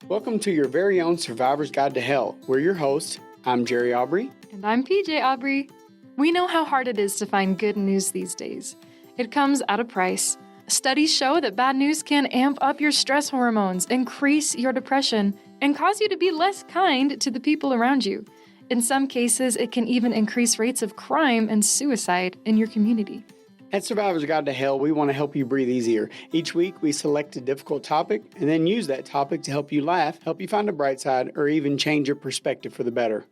Welcome to your very own Survivor's Guide to Hell. We're your hosts. I'm Jerry Aubrey. And I'm PJ Aubrey. We know how hard it is to find good news these days. It comes at a price. Studies show that bad news can amp up your stress hormones, increase your depression, and cause you to be less kind to the people around you. In some cases, it can even increase rates of crime and suicide in your community. At Survivor's Guide to Hell, we want to help you breathe easier. Each week, we select a difficult topic and then use that topic to help you laugh, help you find a bright side, or even change your perspective for the better.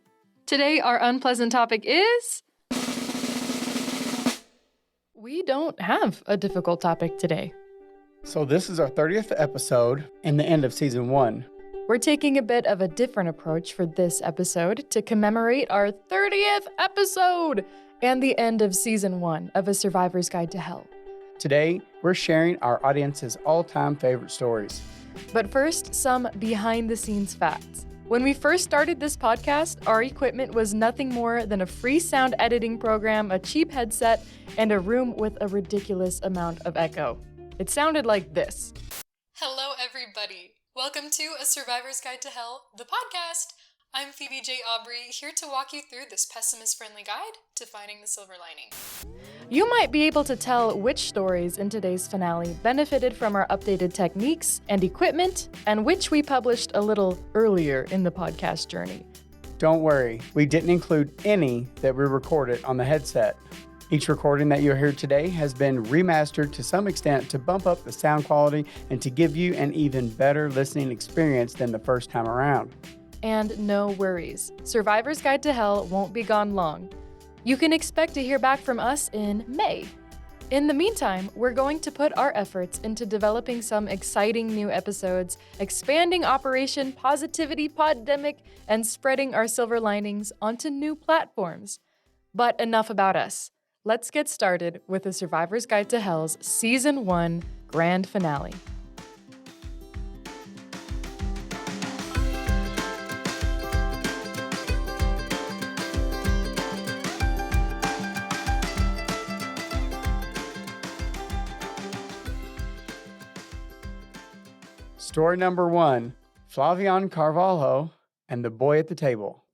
Today, our unpleasant topic is... We don't have a difficult topic today. So this is our 30th episode and the end of Season 1. We're taking a bit of a different approach for this episode to commemorate our 30th episode and the end of Season 1 of A Survivor's Guide to Hell. Today, we're sharing our audience's all-time favorite stories. But first, some behind-the-scenes facts. When we first started this podcast, our equipment was nothing more than a free sound editing program, a cheap headset, and a room with a ridiculous amount of echo. It sounded like this. Hello, everybody. Welcome to A Survivor's Guide to Hell, the podcast. I'm Phoebe J. Aubrey, here to walk you through this pessimist-friendly guide to finding the silver lining. You might be able to tell which stories in today's finale benefited from our updated techniques and equipment, and which we published a little earlier in the podcast journey. Don't worry, we didn't include any that we recorded on the headset. Each recording that you'll hear today has been remastered to some extent to bump up the sound quality and to give you an even better listening experience than the first time around. And no worries, Survivor's Guide to Hell won't be gone long. You can expect to hear back from us in May. In the meantime, we're going to put our efforts into developing some exciting new episodes, expanding Operation Positivity Poddemic, and spreading our silver linings onto new platforms. But enough about us. Let's get started with the Survivor's Guide to Hell's Season 1 Grand Finale. Story number 1, Flavian Carvalho and the Boy at the Table.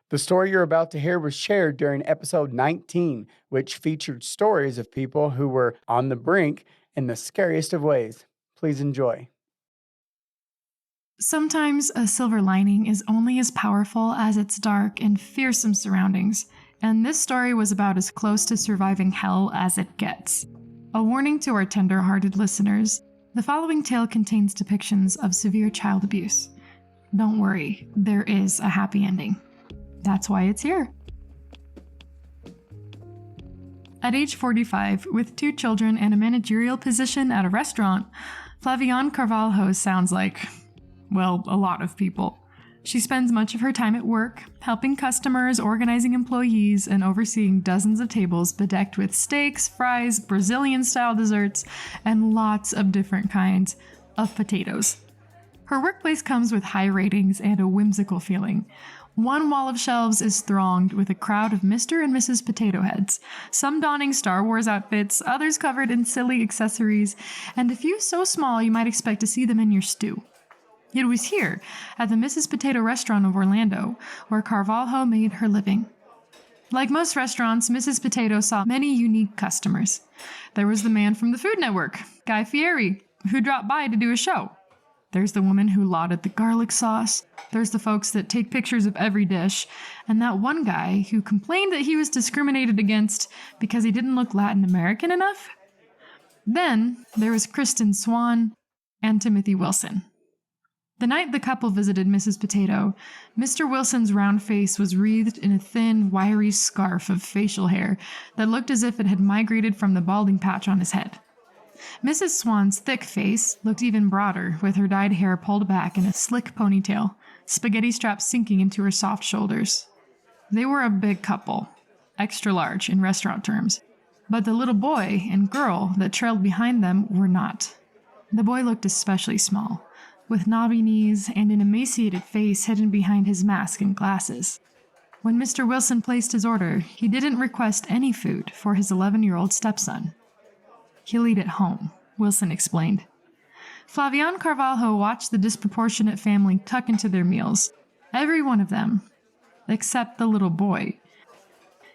The story you're about to hear was shared during episode 19, which featured stories of people who were on the brink in the scariest of ways. Please enjoy. Sometimes a silver lining is only as powerful as its dark and fearsome surroundings, and this story was about as close to surviving hell as it gets. A warning to our tender-hearted listeners. The following tale contains depictions of severe child abuse. Don't worry, there is a happy ending. That's why it's here. At age 45, with 2 children and a managerial position at a restaurant, Flavian Carvalho sounds like, well, a lot of people. She spends much of her time at work, helping customers, organizing employees, and overseeing dozens of tables bedecked with steaks, fries, Brazilian-style desserts, and lots of different kinds of potatoes. Her workplace comes with high ratings and a whimsical feeling. One wall of shelves is thronged with a crowd of Mr. and Mrs. Potato Heads, some donning Star Wars outfits, others covered in silly accessories, and a few so small you might expect to see them in your stew. It was here, at the Mrs. Potato restaurant of Orlando, where Carvalho made her living. Like most restaurants, Mrs. Potato saw many unique customers. There was the man from the Food Network, Guy Fieri, who dropped by to do a show. There's the woman who lauded the garlic sauce. There's the folks that take pictures of every dish. And that one guy who complained that he was discriminated against because he didn't look Latin American enough. Then there was Kristen Swan and Timothy Wilson. The night the couple visited Mrs. Potato, Mr. Wilson's round face was wreathed in a thin, wiry scarf of facial hair that looked as if it had migrated from the balding patch on his head. Mrs. Swan's thick face looked even broader, with her dyed hair pulled back in a slick ponytail, spaghetti straps sinking into her soft shoulders. They were a big couple, extra large in restaurant terms, but the little boy and girl that trailed behind them were not. The boy looked especially small, with knobby knees and an emaciated face hidden behind his mask and glasses. When Mr. Wilson placed his order, he didn't request any food for his 11-year-old stepson. He'll eat at home, Wilson explained. Flavian Carvalho watched the disproportionate family tuck into their meals. Every one of them. Except the little boy.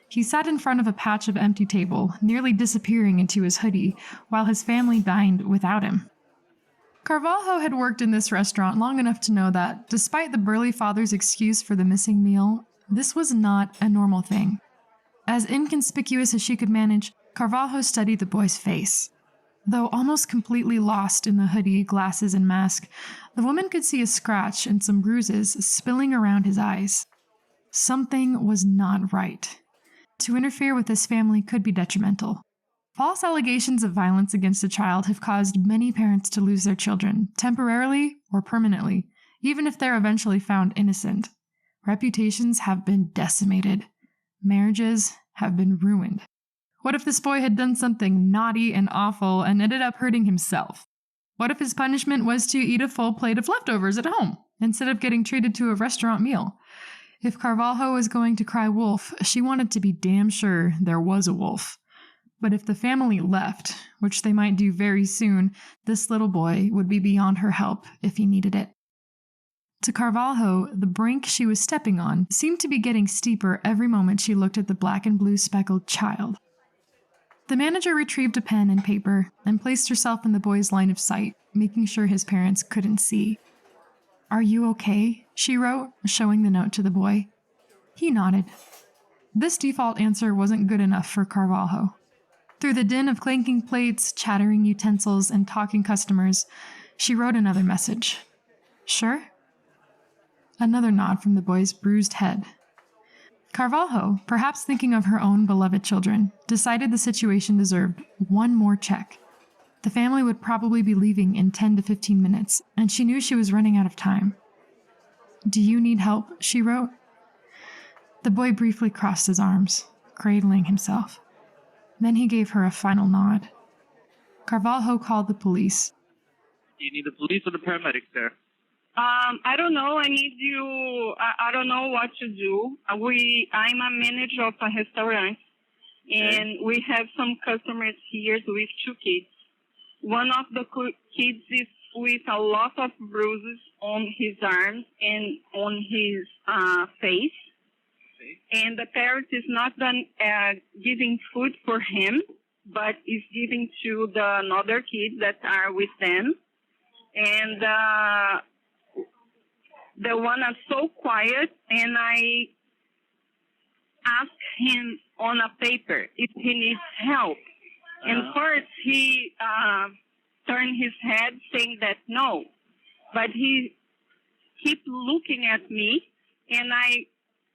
He sat in front of a patch of empty table, nearly disappearing into his hoodie, while his family dined without him. Carvalho had worked in this restaurant long enough to know that, despite the burly father's excuse for the missing meal, this was not a normal thing. As inconspicuous as she could manage, Carvalho studied the boy's face. Though almost completely lost in the hoodie, glasses, and mask, the woman could see a scratch and some bruises spilling around his eyes. Something was not right. To interfere with this family could be detrimental. False allegations of violence against a child have caused many parents to lose their children, temporarily or permanently, even if they're eventually found innocent. Reputations have been decimated. Marriages have been ruined. What if this boy had done something naughty and awful and ended up hurting himself? What if his punishment was to eat a full plate of leftovers at home, instead of getting treated to a restaurant meal? If Carvalho was going to cry wolf, she wanted to be damn sure there was a wolf. But if the family left, which they might do very soon, this little boy would be beyond her help if he needed it. To Carvalho, the brink she was stepping on seemed to be getting steeper every moment she looked at the black and blue speckled child. The manager retrieved a pen and paper and placed herself in the boy's line of sight, making sure his parents couldn't see. "Are you okay?" she wrote, showing the note to the boy. He nodded. This default answer wasn't good enough for Carvalho. Through the din of clanking plates, chattering utensils, and talking customers, she wrote another message. "Sure?" Another nod from the boy's bruised head. Carvalho, perhaps thinking of her own beloved children, decided the situation deserved one more check. The family would probably be leaving in 10 to 15 minutes, and she knew she was running out of time. "Do you need help?" she wrote. The boy briefly crossed his arms, cradling himself. Then he gave her a final nod. Carvalho called the police. Do you need the police or the paramedics there? I don't know. I need you. I don't know what to do. I'm a manager of a restaurant, and we have some customers here with 2 kids. One of the kids is with a lot of bruises on his arms and on his face. And the parent is not done giving food for him, but is giving to the another kids that are with them. And the one is so quiet, and I asked him on a paper if he needs help. And first he turned his head saying that no, but he keep looking at me, and I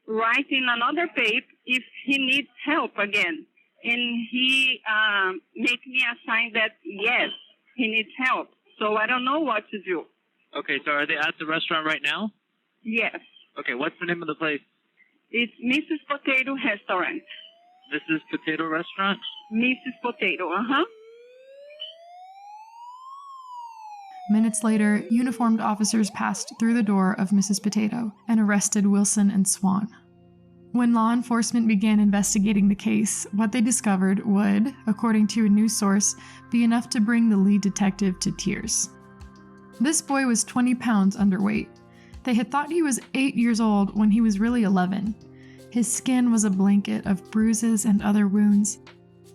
write in another paper if he needs help again. And he make me a sign that yes, he needs help. So I don't know what to do. Okay, so are they at the restaurant right now? Yes. Okay, what's the name of the place? It's Mrs. Potato Restaurant. Mrs. Potato Restaurant? Mrs. Potato, Minutes later, uniformed officers passed through the door of Mrs. Potato and arrested Wilson and Swan. When law enforcement began investigating the case, what they discovered would, according to a news source, be enough to bring the lead detective to tears. This boy was 20 pounds underweight. They had thought he was 8 years old when he was really 11. His skin was a blanket of bruises and other wounds.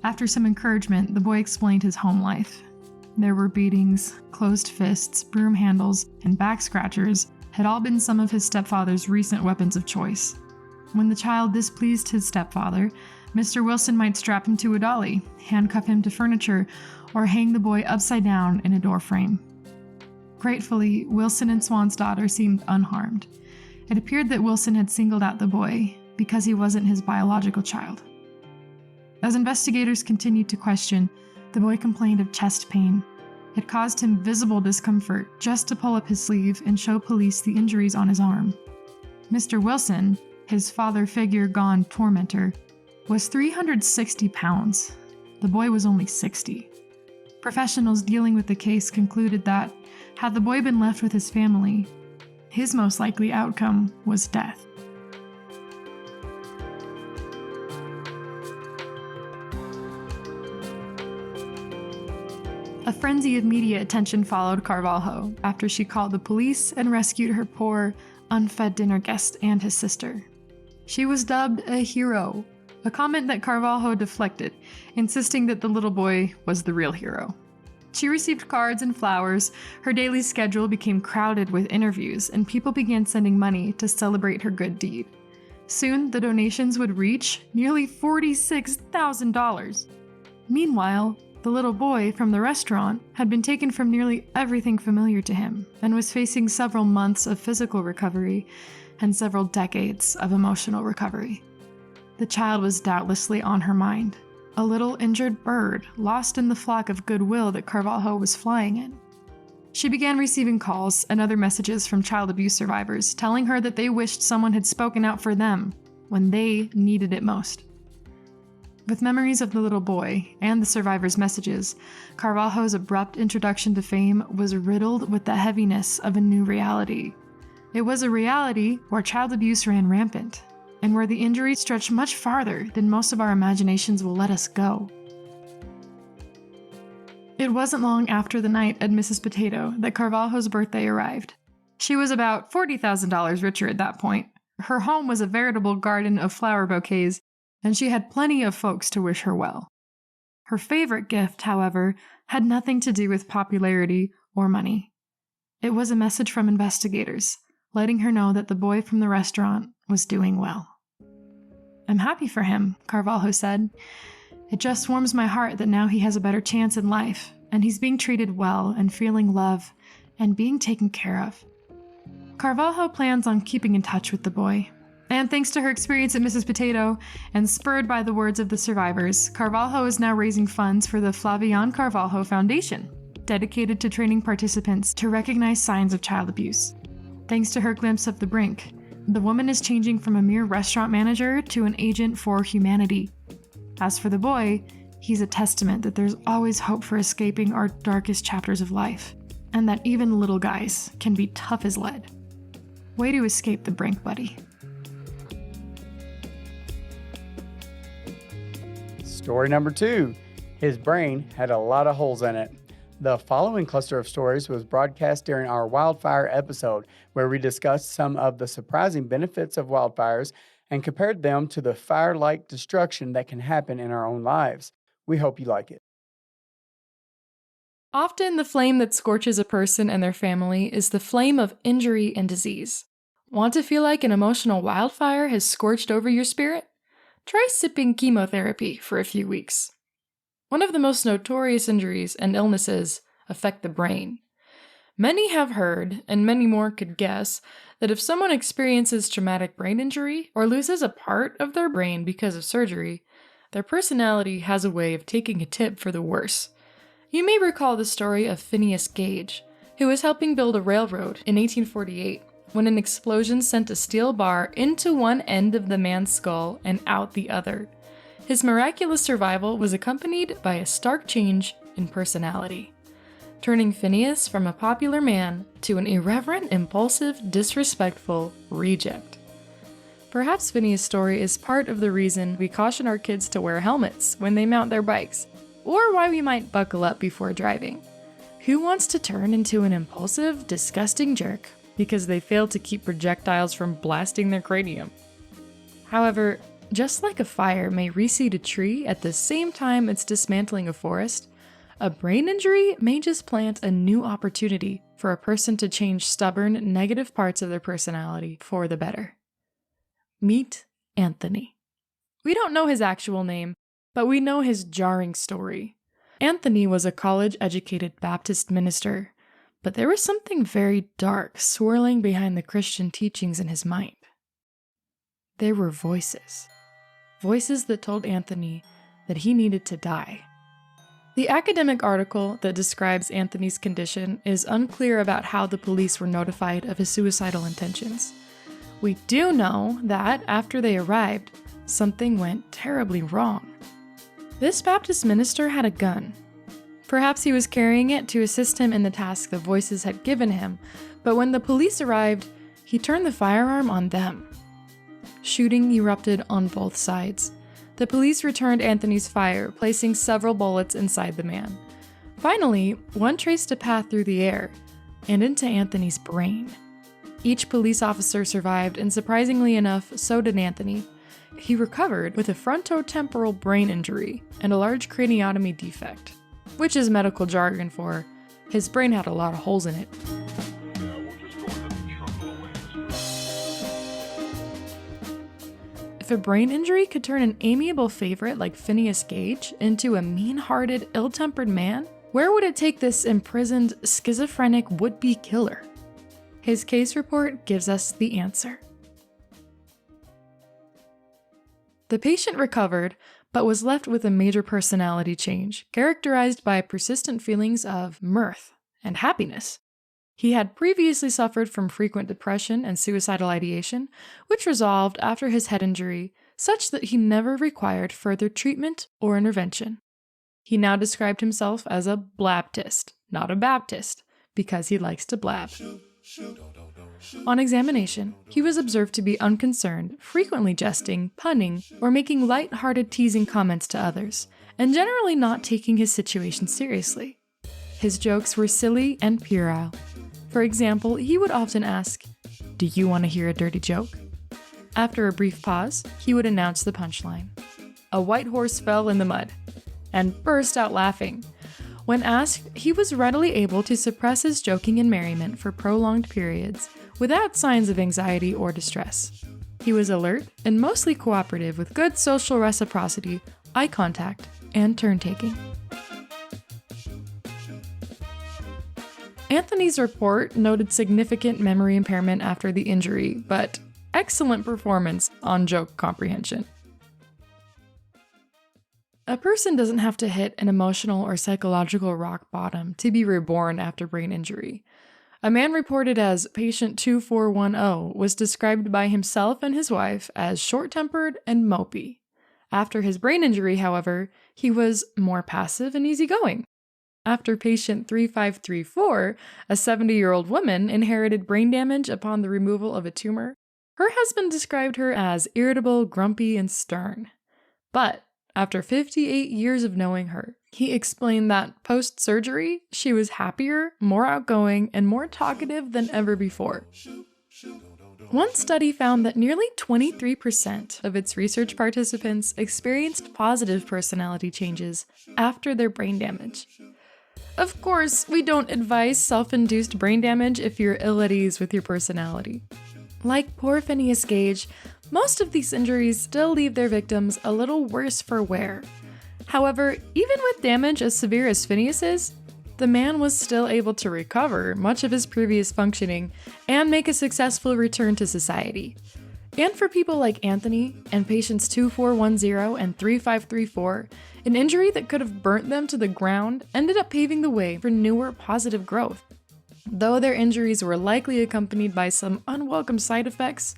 After some encouragement, the boy explained his home life. There were beatings, closed fists, broom handles, and back scratchers had all been some of his stepfather's recent weapons of choice. When the child displeased his stepfather, Mr. Wilson might strap him to a dolly, handcuff him to furniture, or hang the boy upside down in a door frame. Gratefully, Wilson and Swan's daughter seemed unharmed. It appeared that Wilson had singled out the boy because he wasn't his biological child. As investigators continued to question, the boy complained of chest pain. It caused him visible discomfort just to pull up his sleeve and show police the injuries on his arm. Mr. Wilson, his father figure gone tormentor, was 360 pounds. The boy was only 60. Professionals dealing with the case concluded that, had the boy been left with his family, his most likely outcome was death. A A frenzy of media attention followed Carvalho after she called the police and rescued her poor, unfed dinner guest and his sister. She was dubbed a hero, a comment that Carvalho deflected, insisting that the little boy was the real hero. She received cards and flowers, her daily schedule became crowded with interviews, and people began sending money to celebrate her good deed. Soon, the donations would reach nearly $46,000. Meanwhile, the little boy from the restaurant had been taken from nearly everything familiar to him and was facing several months of physical recovery and several decades of emotional recovery. The child was doubtlessly on her mind, a little injured bird lost in the flock of goodwill that Carvalho was flying in. She began receiving calls and other messages from child abuse survivors telling her that they wished someone had spoken out for them when they needed it most. With memories of the little boy and the survivors' messages, Carvalho's abrupt introduction to fame was riddled with the heaviness of a new reality. It was a reality where child abuse ran rampant, and where the injuries stretched much farther than most of our imaginations will let us go. It wasn't long after the night at Mrs. Potato that Carvalho's birthday arrived. She was about $40,000 richer at that point. Her home was a veritable garden of flower bouquets, and she had plenty of folks to wish her well. Her favorite gift, however, had nothing to do with popularity or money. It was a message from investigators, letting her know that the boy from the restaurant was doing well. "I'm happy for him," Carvalho said. "It just warms my heart that now he has a better chance in life, and he's being treated well and feeling love and being taken care of." Carvalho plans on keeping in touch with the boy. And thanks to her experience at Mrs. Potato, and spurred by the words of the survivors, Carvalho is now raising funds for the Flavian Carvalho Foundation, dedicated to training participants to recognize signs of child abuse. Thanks to her glimpse of the brink, the woman is changing from a mere restaurant manager to an agent for humanity. As for the boy, he's a testament that there's always hope for escaping our darkest chapters of life, and that even little guys can be tough as lead. Way to escape the brink, buddy. Story number 2. His brain had a lot of holes in it. The following cluster of stories was broadcast during our wildfire episode, where we discussed some of the surprising benefits of wildfires and compared them to the fire-like destruction that can happen in our own lives. We hope you like it. Often the flame that scorches a person and their family is the flame of injury and disease. Want to feel like an emotional wildfire has scorched over your spirit? Try sipping chemotherapy for a few weeks. One of the most notorious injuries and illnesses affect the brain. Many have heard, and many more could guess, that if someone experiences traumatic brain injury or loses a part of their brain because of surgery, their personality has a way of taking a tip for the worse. You may recall the story of Phineas Gage, who was helping build a railroad in 1848. When an explosion sent a steel bar into one end of the man's skull and out the other. His miraculous survival was accompanied by a stark change in personality, turning Phineas from a popular man to an irreverent, impulsive, disrespectful reject. Perhaps Phineas' story is part of the reason we caution our kids to wear helmets when they mount their bikes, or why we might buckle up before driving. Who wants to turn into an impulsive, disgusting jerk because they failed to keep projectiles from blasting their cranium? However, just like a fire may reseed a tree at the same time it's dismantling a forest, a brain injury may just plant a new opportunity for a person to change stubborn, negative parts of their personality for the better. Meet Anthony. We don't know his actual name, but we know his jarring story. Anthony was a college-educated Baptist minister, but there was something very dark swirling behind the Christian teachings in his mind. There were voices. Voices that told Anthony that he needed to die. The academic article that describes Anthony's condition is unclear about how the police were notified of his suicidal intentions. We do know that, after they arrived, something went terribly wrong. This Baptist minister had a gun. Perhaps he was carrying it to assist him in the task the voices had given him, but when the police arrived, he turned the firearm on them. Shooting erupted on both sides. The police returned Anthony's fire, placing several bullets inside the man. Finally, one traced a path through the air and into Anthony's brain. Each police officer survived, and surprisingly enough, so did Anthony. He recovered with a frontotemporal brain injury and a large craniotomy defect, which is medical jargon for his brain had a lot of holes in it. If a brain injury could turn an amiable favorite like Phineas Gage into a mean-hearted, ill-tempered man, where would it take this imprisoned, schizophrenic would-be killer? His case report gives us the answer. The patient recovered, but was left with a major personality change, characterized by persistent feelings of mirth and happiness. He had previously suffered from frequent depression and suicidal ideation, which resolved after his head injury, such that he never required further treatment or intervention. He now described himself as a blabtist, not a Baptist, because he likes to blab. On examination, he was observed to be unconcerned, frequently jesting, punning, or making light-hearted teasing comments to others, and generally not taking his situation seriously. His jokes were silly and puerile. For example, he would often ask, "Do you want to hear a dirty joke?" After a brief pause, he would announce the punchline. A white horse fell in the mud, and burst out laughing. When asked, he was readily able to suppress his joking and merriment for prolonged periods without signs of anxiety or distress. He was alert and mostly cooperative with good social reciprocity, eye contact, and turn-taking. Anthony's report noted significant memory impairment after the injury, but excellent performance on joke comprehension. A person doesn't have to hit an emotional or psychological rock bottom to be reborn after brain injury. A man reported as patient 2410 was described by himself and his wife as short-tempered and mopey. After his brain injury, however, he was more passive and easygoing. After patient 3534, a 70-year-old woman inherited brain damage upon the removal of a tumor, her husband described her as irritable, grumpy, and stern. But after 58 years of knowing her, he explained that post-surgery, she was happier, more outgoing, and more talkative than ever before. One study found that nearly 23% of its research participants experienced positive personality changes after their brain damage. Of course, we don't advise self-induced brain damage if you're ill at ease with your personality. Like poor Phineas Gage, most of these injuries still leave their victims a little worse for wear. However, even with damage as severe as Phineas's, the man was still able to recover much of his previous functioning and make a successful return to society. And for people like Anthony and patients 2410 and 3534, an injury that could have burnt them to the ground ended up paving the way for newer positive growth. Though their injuries were likely accompanied by some unwelcome side effects,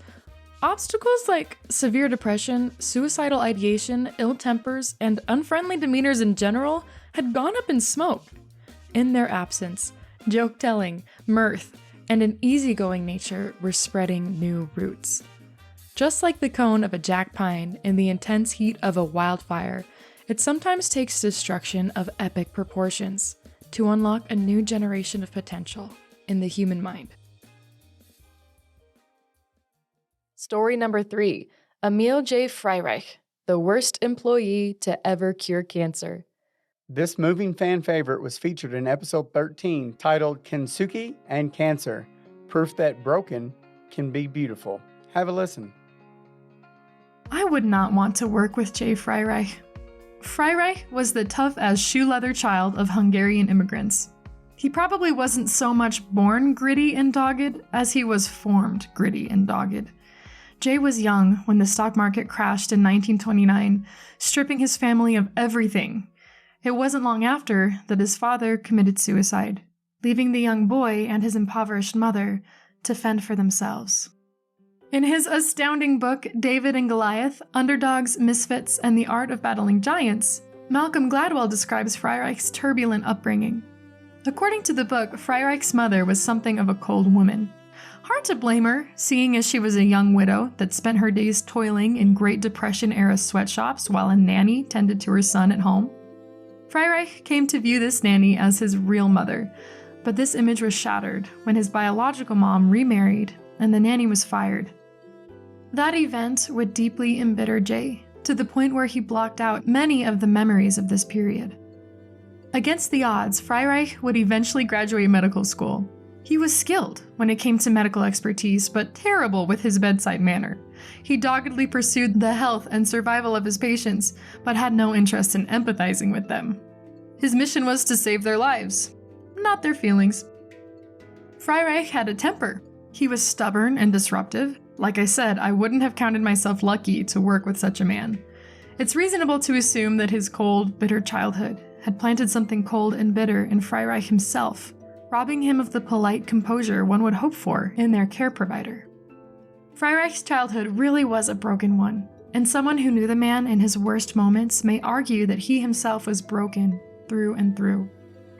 obstacles like severe depression, suicidal ideation, ill tempers, and unfriendly demeanors in general had gone up in smoke. In their absence, joke-telling, mirth, and an easygoing nature were spreading new roots. Just like the cone of a jack pine in the intense heat of a wildfire, it sometimes takes destruction of epic proportions to unlock a new generation of potential in the human mind. Story number 3, Emil J. Freireich, the worst employee to ever cure cancer. This moving fan favorite was featured in episode 13, titled Kensuke and Cancer, Proof That Broken Can Be Beautiful. Have a listen. I would not want to work with J. Freireich. Freireich was the tough-as-shoe-leather child of Hungarian immigrants. He probably wasn't so much born gritty and dogged as he was formed gritty and dogged. Jay was young when the stock market crashed in 1929, stripping his family of everything. It wasn't long after that his father committed suicide, leaving the young boy and his impoverished mother to fend for themselves. In his astounding book, David and Goliath, Underdogs, Misfits, and the Art of Battling Giants, Malcolm Gladwell describes Freireich's turbulent upbringing. According to the book, Freireich's mother was something of a cold woman. Hard to blame her, seeing as she was a young widow that spent her days toiling in Great Depression-era sweatshops while a nanny tended to her son at home. Freireich came to view this nanny as his real mother, but this image was shattered when his biological mom remarried and the nanny was fired. That event would deeply embitter Jay, to the point where he blocked out many of the memories of this period. Against the odds, Freireich would eventually graduate medical school. He was skilled when it came to medical expertise, but terrible with his bedside manner. He doggedly pursued the health and survival of his patients, but had no interest in empathizing with them. His mission was to save their lives, not their feelings. Freireich had a temper. He was stubborn and disruptive. Like I said, I wouldn't have counted myself lucky to work with such a man. It's reasonable to assume that his cold, bitter childhood had planted something cold and bitter in Freireich himself, robbing him of the polite composure one would hope for in their care provider. Freireich's childhood really was a broken one, and someone who knew the man in his worst moments may argue that he himself was broken through and through.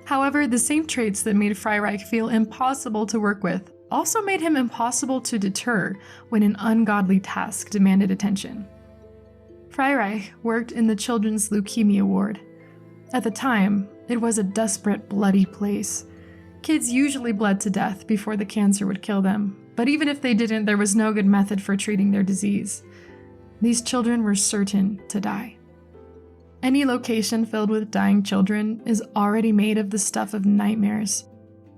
However, the same traits that made Freireich feel impossible to work with also made him impossible to deter when an ungodly task demanded attention. Freireich worked in the children's leukemia ward. At the time, it was a desperate, bloody place. Kids usually bled to death before the cancer would kill them, but even if they didn't, there was no good method for treating their disease. These children were certain to die. Any location filled with dying children is already made of the stuff of nightmares,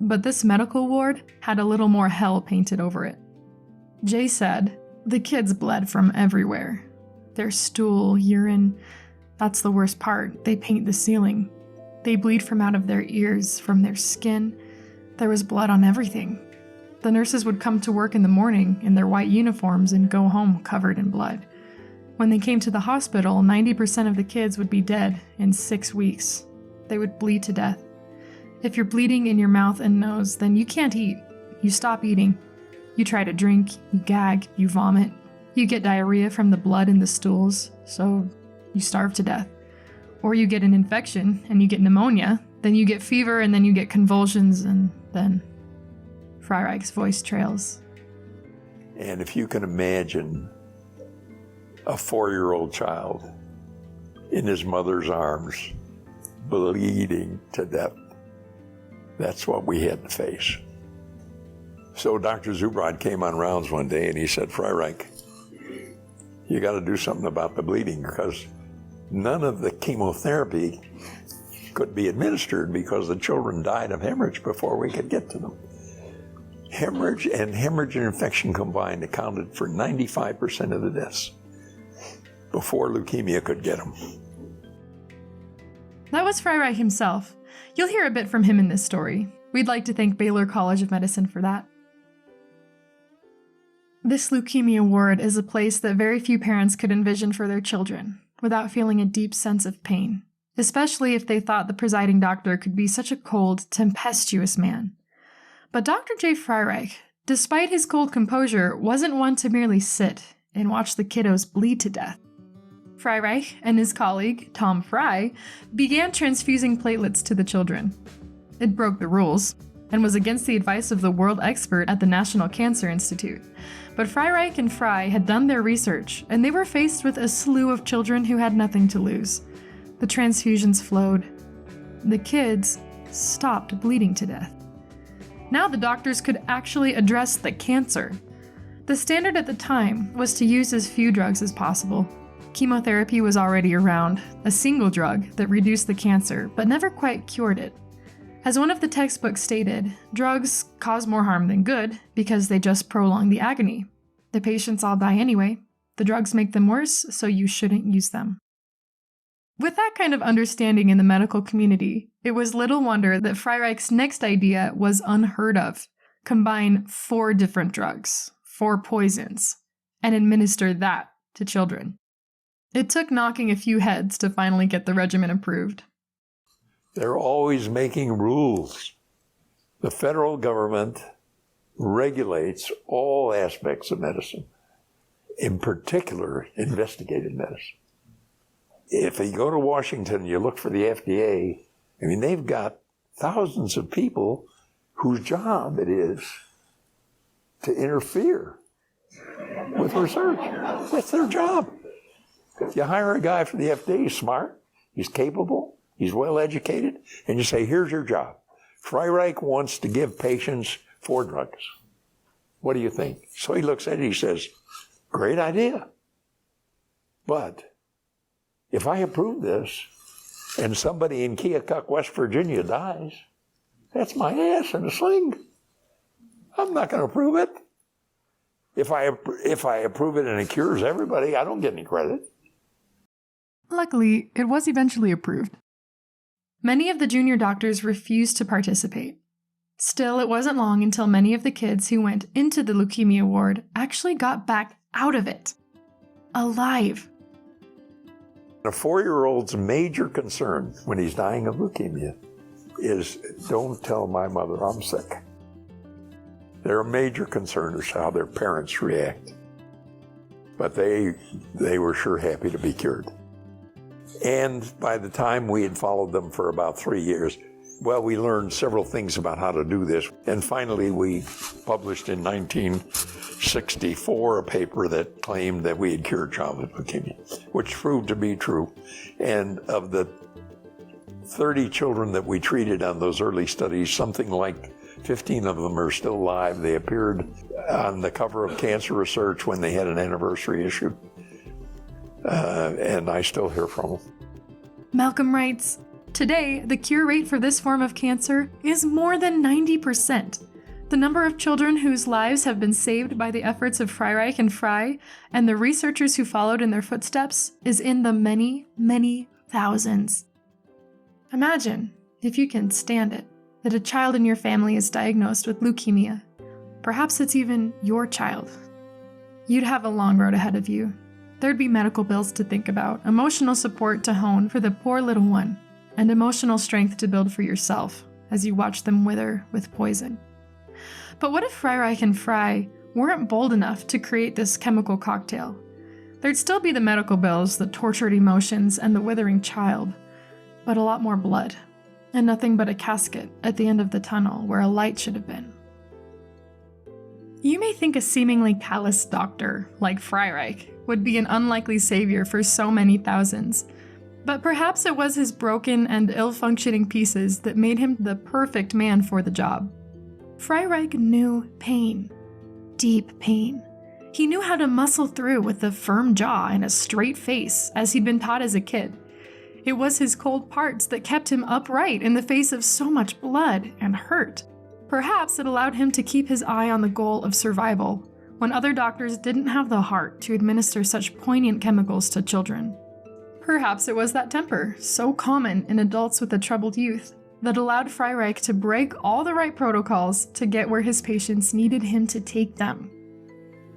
but this medical ward had a little more hell painted over it. Jay said, the kids bled from everywhere. Their stool, urine, that's the worst part. They paint the ceiling. They bleed from out of their ears, from their skin. There was blood on everything. The nurses would come to work in the morning in their white uniforms and go home covered in blood. When they came to the hospital, 90% of the kids would be dead in 6 weeks. They would bleed to death. If you're bleeding in your mouth and nose, then you can't eat. You stop eating. You try to drink, you gag, you vomit. You get diarrhea from the blood in the stools, so you starve to death. Or you get an infection and you get pneumonia, then you get fever and then you get convulsions, and then Freireich's voice trails. And if you can imagine a 4-year-old child in his mother's arms, bleeding to death, that's what we had to face. So Dr. Zubrod came on rounds one day and he said, Freireich, you got to do something about the bleeding, because none of the chemotherapy could be administered because the children died of hemorrhage before we could get to them. Hemorrhage and infection combined accounted for 95% of the deaths before leukemia could get them. That was Freireich himself. You'll hear a bit from him in this story. We'd like to thank Baylor College of Medicine for that. This leukemia ward is a place that very few parents could envision for their children without feeling a deep sense of pain, especially if they thought the presiding doctor could be such a cold, tempestuous man. But Dr. J. Freireich, despite his cold composure, wasn't one to merely sit and watch the kiddos bleed to death. Freireich and his colleague, Tom Fry, began transfusing platelets to the children. It broke the rules and was against the advice of the world expert at the National Cancer Institute. But Freireich and Fry had done their research, and they were faced with a slew of children who had nothing to lose. The transfusions flowed. The kids stopped bleeding to death. Now the doctors could actually address the cancer. The standard at the time was to use as few drugs as possible. Chemotherapy was already around, a single drug that reduced the cancer, but never quite cured it. As one of the textbooks stated, drugs cause more harm than good because they just prolong the agony. The patients all die anyway. The drugs make them worse, so you shouldn't use them. With that kind of understanding in the medical community, it was little wonder that Freireich's next idea was unheard of. Combine 4 different drugs, 4 poisons, and administer that to children. It took knocking a few heads to finally get the regimen approved. They're always making rules. The federal government regulates all aspects of medicine, in particular, investigative medicine. If you go to Washington and you look for the FDA, I mean, they've got thousands of people whose job it is to interfere with research. That's their job. You hire a guy for the FDA, he's smart, he's capable, He's well educated, and you say, here's your job. Freireich wants to give patients 4 drugs. What do you think? So he looks at it, he says, great idea. But if I approve this and somebody in Keokuk, West Virginia dies, that's my ass in a sling. I'm not going to approve it. If I approve it and it cures everybody, I don't get any credit. Luckily, it was eventually approved. Many of the junior doctors refused to participate. Still, it wasn't long until many of the kids who went into the leukemia ward actually got back out of it. Alive. A 4-year-old's major concern when he's dying of leukemia is, don't tell my mother I'm sick. Their major concern is how their parents react. But they were sure happy to be cured. And by the time we had followed them for about 3 years, well, we learned several things about how to do this. And finally, we published in 1964 a paper that claimed that we had cured childhood leukemia, which proved to be true. And of the 30 children that we treated on those early studies, something like 15 of them are still alive. They appeared on the cover of Cancer Research when they had an anniversary issue. And I still hear from them. Malcolm writes, today, the cure rate for this form of cancer is more than 90%. The number of children whose lives have been saved by the efforts of Freireich and Frey and the researchers who followed in their footsteps is in the many, many thousands. Imagine, if you can stand it, that a child in your family is diagnosed with leukemia. Perhaps it's even your child. You'd have a long road ahead of you. There'd be medical bills to think about, emotional support to hone for the poor little one, and emotional strength to build for yourself as you watch them wither with poison. But what if Freireich and Frey weren't bold enough to create this chemical cocktail? There'd still be the medical bills, the tortured emotions, and the withering child, but a lot more blood, and nothing but a casket at the end of the tunnel where a light should have been. You may think a seemingly callous doctor like Freireich would be an unlikely savior for so many thousands, but perhaps it was his broken and ill-functioning pieces that made him the perfect man for the job. Freireich knew pain, deep pain. He knew how to muscle through with a firm jaw and a straight face, as he'd been taught as a kid. It was his cold parts that kept him upright in the face of so much blood and hurt. Perhaps it allowed him to keep his eye on the goal of survival, when other doctors didn't have the heart to administer such poignant chemicals to children. Perhaps it was that temper, so common in adults with a troubled youth, that allowed Freireich to break all the right protocols to get where his patients needed him to take them.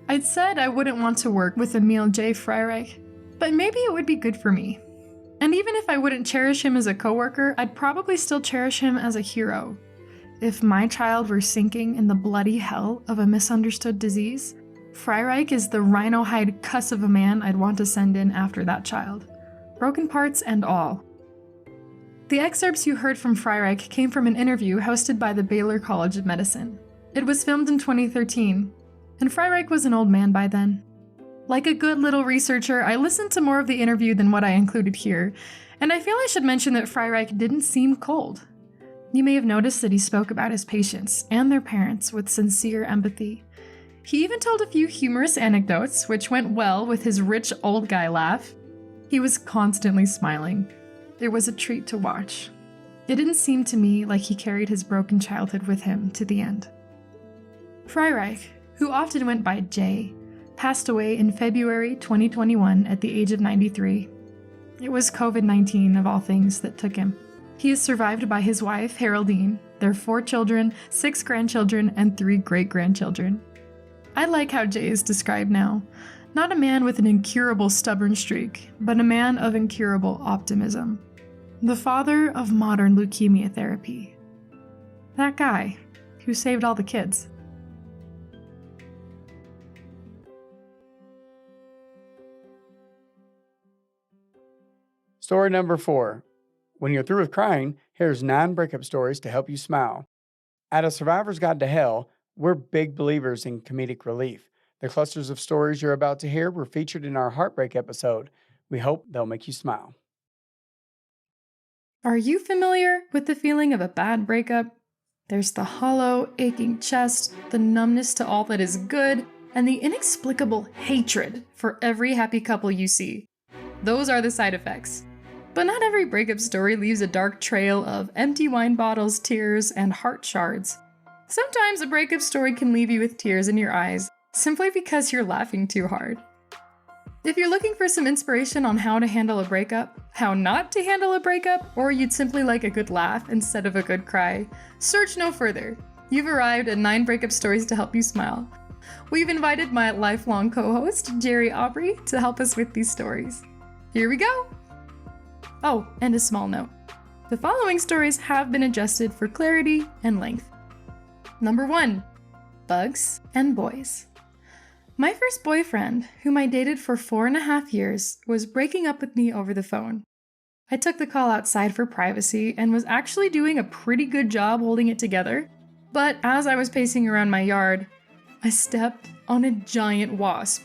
I'd said I wouldn't want to work with Emil J. Freireich, but maybe it would be good for me. And even if I wouldn't cherish him as a coworker, I'd probably still cherish him as a hero. If my child were sinking in the bloody hell of a misunderstood disease, Freireich is the rhino-hide cuss of a man I'd want to send in after that child. Broken parts and all. The excerpts you heard from Freireich came from an interview hosted by the Baylor College of Medicine. It was filmed in 2013, and Freireich was an old man by then. Like a good little researcher, I listened to more of the interview than what I included here, and I feel I should mention that Freireich didn't seem cold. You may have noticed that he spoke about his patients and their parents with sincere empathy. He even told a few humorous anecdotes, which went well with his rich old guy laugh. He was constantly smiling. It was a treat to watch. It didn't seem to me like he carried his broken childhood with him to the end. Freireich, who often went by Jay, passed away in February 2021 at the age of 93. It was COVID-19 of all things that took him. He is survived by his wife, Haroldine, their 4 children, 6 grandchildren, and 3 great-grandchildren. I like how Jay is described now. Not a man with an incurable stubborn streak, but a man of incurable optimism. The father of modern leukemia therapy. That guy who saved all the kids. Story number 4. When you're through with crying, here's 9 breakup stories to help you smile. At A Survivor's Guide to Hell, we're big believers in comedic relief. The clusters of stories you're about to hear were featured in our Heartbreak episode. We hope they'll make you smile. Are you familiar with the feeling of a bad breakup? There's the hollow, aching chest, the numbness to all that is good, and the inexplicable hatred for every happy couple you see. Those are the side effects. But not every breakup story leaves a dark trail of empty wine bottles, tears, and heart shards. Sometimes a breakup story can leave you with tears in your eyes, simply because you're laughing too hard. If you're looking for some inspiration on how to handle a breakup, how not to handle a breakup, or you'd simply like a good laugh instead of a good cry, search no further. You've arrived at 9 breakup stories to help you smile. We've invited my lifelong co-host, Jerry Aubrey, to help us with these stories. Here we go! Oh, and a small note. The following stories have been adjusted for clarity and length. Number 1. Bugs and Boys. My first boyfriend, whom I dated for 4.5 years, was breaking up with me over the phone. I took the call outside for privacy and was actually doing a pretty good job holding it together, but as I was pacing around my yard, I stepped on a giant wasp.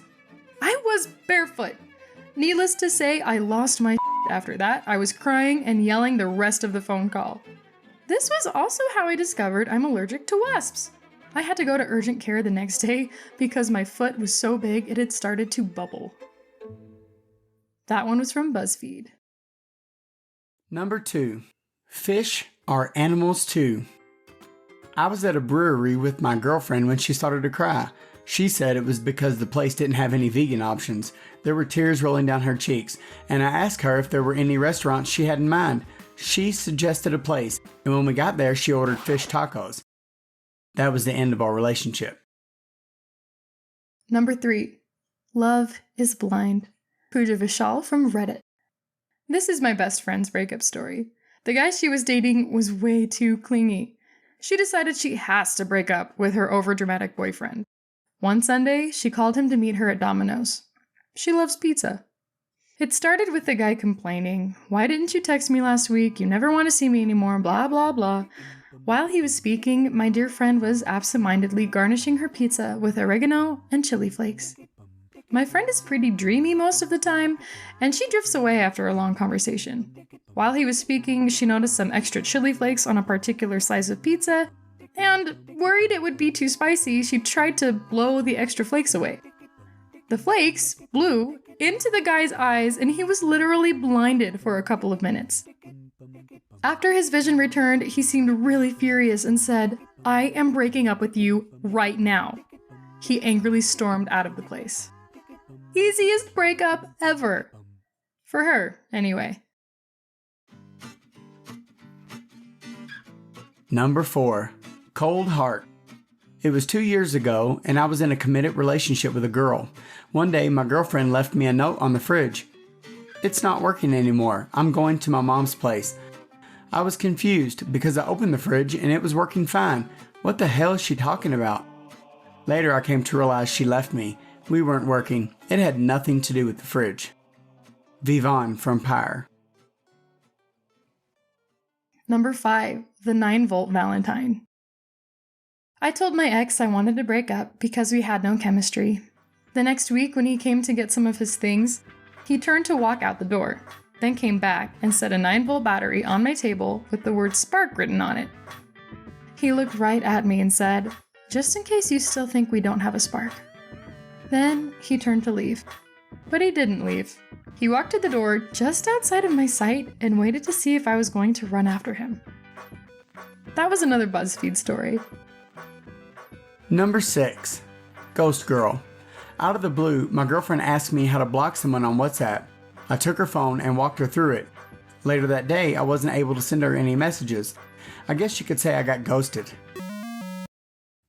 I was barefoot. Needless to say, I lost my after that. I was crying and yelling the rest of the phone call. This was also how I discovered I'm allergic to wasps. I had to go to urgent care the next day because my foot was so big it had started to bubble. That one was from BuzzFeed. Number 2. Fish are animals too. I was at a brewery with my girlfriend when she started to cry. She said it was because the place didn't have any vegan options. There were tears rolling down her cheeks, and I asked her if there were any restaurants she had in mind. She suggested a place, and when we got there, she ordered fish tacos. That was the end of our relationship. Number 3. Love is Blind. Pooja Vishal from Reddit. This is my best friend's breakup story. The guy she was dating was way too clingy. She decided she has to break up with her overdramatic boyfriend. One Sunday, she called him to meet her at Domino's. She loves pizza. It started with the guy complaining, "Why didn't you text me last week? You never want to see me anymore, blah, blah, blah." While he was speaking, my dear friend was absentmindedly garnishing her pizza with oregano and chili flakes. My friend is pretty dreamy most of the time, and she drifts away after a long conversation. While he was speaking, she noticed some extra chili flakes on a particular slice of pizza, and worried it would be too spicy, she tried to blow the extra flakes away. The flakes blew into the guy's eyes, and he was literally blinded for a couple of minutes. After his vision returned, he seemed really furious and said, "I am breaking up with you right now." He angrily stormed out of the place. Easiest breakup ever. For her, anyway. Number 4. Cold Heart. It was 2 years ago, and I was in a committed relationship with a girl. One day, my girlfriend left me a note on the fridge. "It's not working anymore. I'm going to my mom's place." I was confused because I opened the fridge and it was working fine. What the hell is she talking about? Later, I came to realize she left me. We weren't working. It had nothing to do with the fridge. Vivon from Pyre. Number 5. The 9-volt Valentine. I told my ex I wanted to break up because we had no chemistry. The next week, when he came to get some of his things, he turned to walk out the door, then came back and set a 9-volt battery on my table with the word spark written on it. He looked right at me and said, "Just in case you still think we don't have a spark." Then he turned to leave. But he didn't leave. He walked to the door just outside of my sight and waited to see if I was going to run after him. That was another BuzzFeed story. Number 6. Ghost Girl. Out of the blue, my girlfriend asked me how to block someone on WhatsApp. I took her phone and walked her through it. Later that day, I wasn't able to send her any messages. I guess you could say I got ghosted.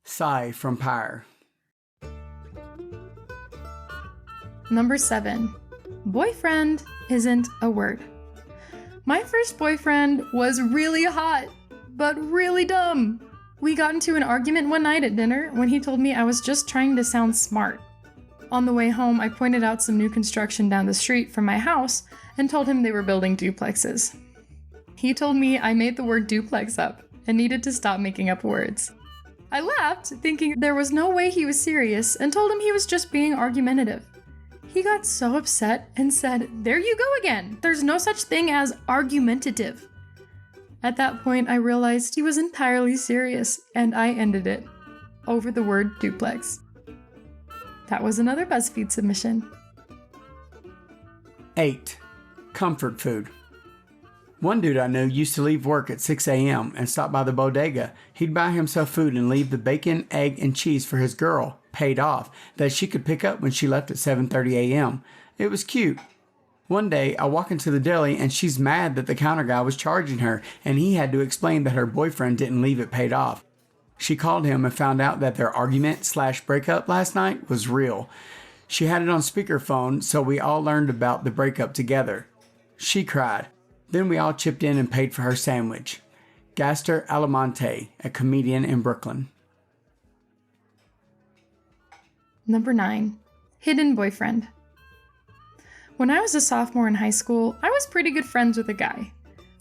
Sai from Pyre. Number 7. Boyfriend isn't a word. My first boyfriend was really hot, but really dumb. We got into an argument one night at dinner when he told me I was just trying to sound smart. On the way home, I pointed out some new construction down the street from my house and told him they were building duplexes. He told me I made the word duplex up and needed to stop making up words. I laughed, thinking there was no way he was serious, and told him he was just being argumentative. He got so upset and said, "There you go again. There's no such thing as argumentative." At that point, I realized he was entirely serious, and I ended it over the word duplex. That was another BuzzFeed submission. 8. Comfort food. One dude I knew used to leave work at 6 a.m. and stop by the bodega. He'd buy himself food and leave the bacon, egg, and cheese for his girl, paid off, that she could pick up when she left at 7:30 a.m. It was cute. One day, I walk into the deli and she's mad that the counter guy was charging her and he had to explain that her boyfriend didn't leave it paid off. She called him and found out that their argument/breakup last night was real. She had it on speakerphone, so we all learned about the breakup together. She cried. Then we all chipped in and paid for her sandwich. Gaster Alamonte, a comedian in Brooklyn. Number 9. Hidden boyfriend. When I was a sophomore in high school, I was pretty good friends with a guy.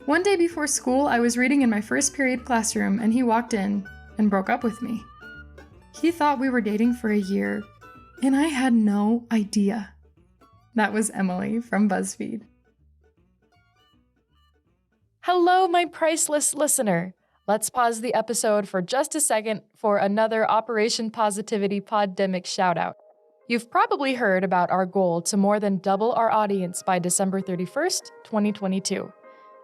One day before school, I was reading in my first period classroom and he walked in and broke up with me. He thought we were dating for a year, and I had no idea. That was Emily from BuzzFeed. Hello, my priceless listener. Let's pause the episode for just a second for another Operation Positivity Poddemic shoutout. You've probably heard about our goal to more than double our audience by December 31st, 2022.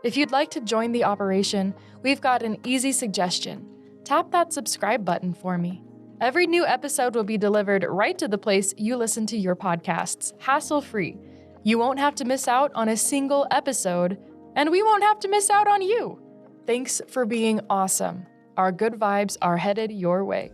If you'd like to join the operation, we've got an easy suggestion. Tap that subscribe button for me. Every new episode will be delivered right to the place you listen to your podcasts, hassle-free. You won't have to miss out on a single episode, and we won't have to miss out on you. Thanks for being awesome. Our good vibes are headed your way.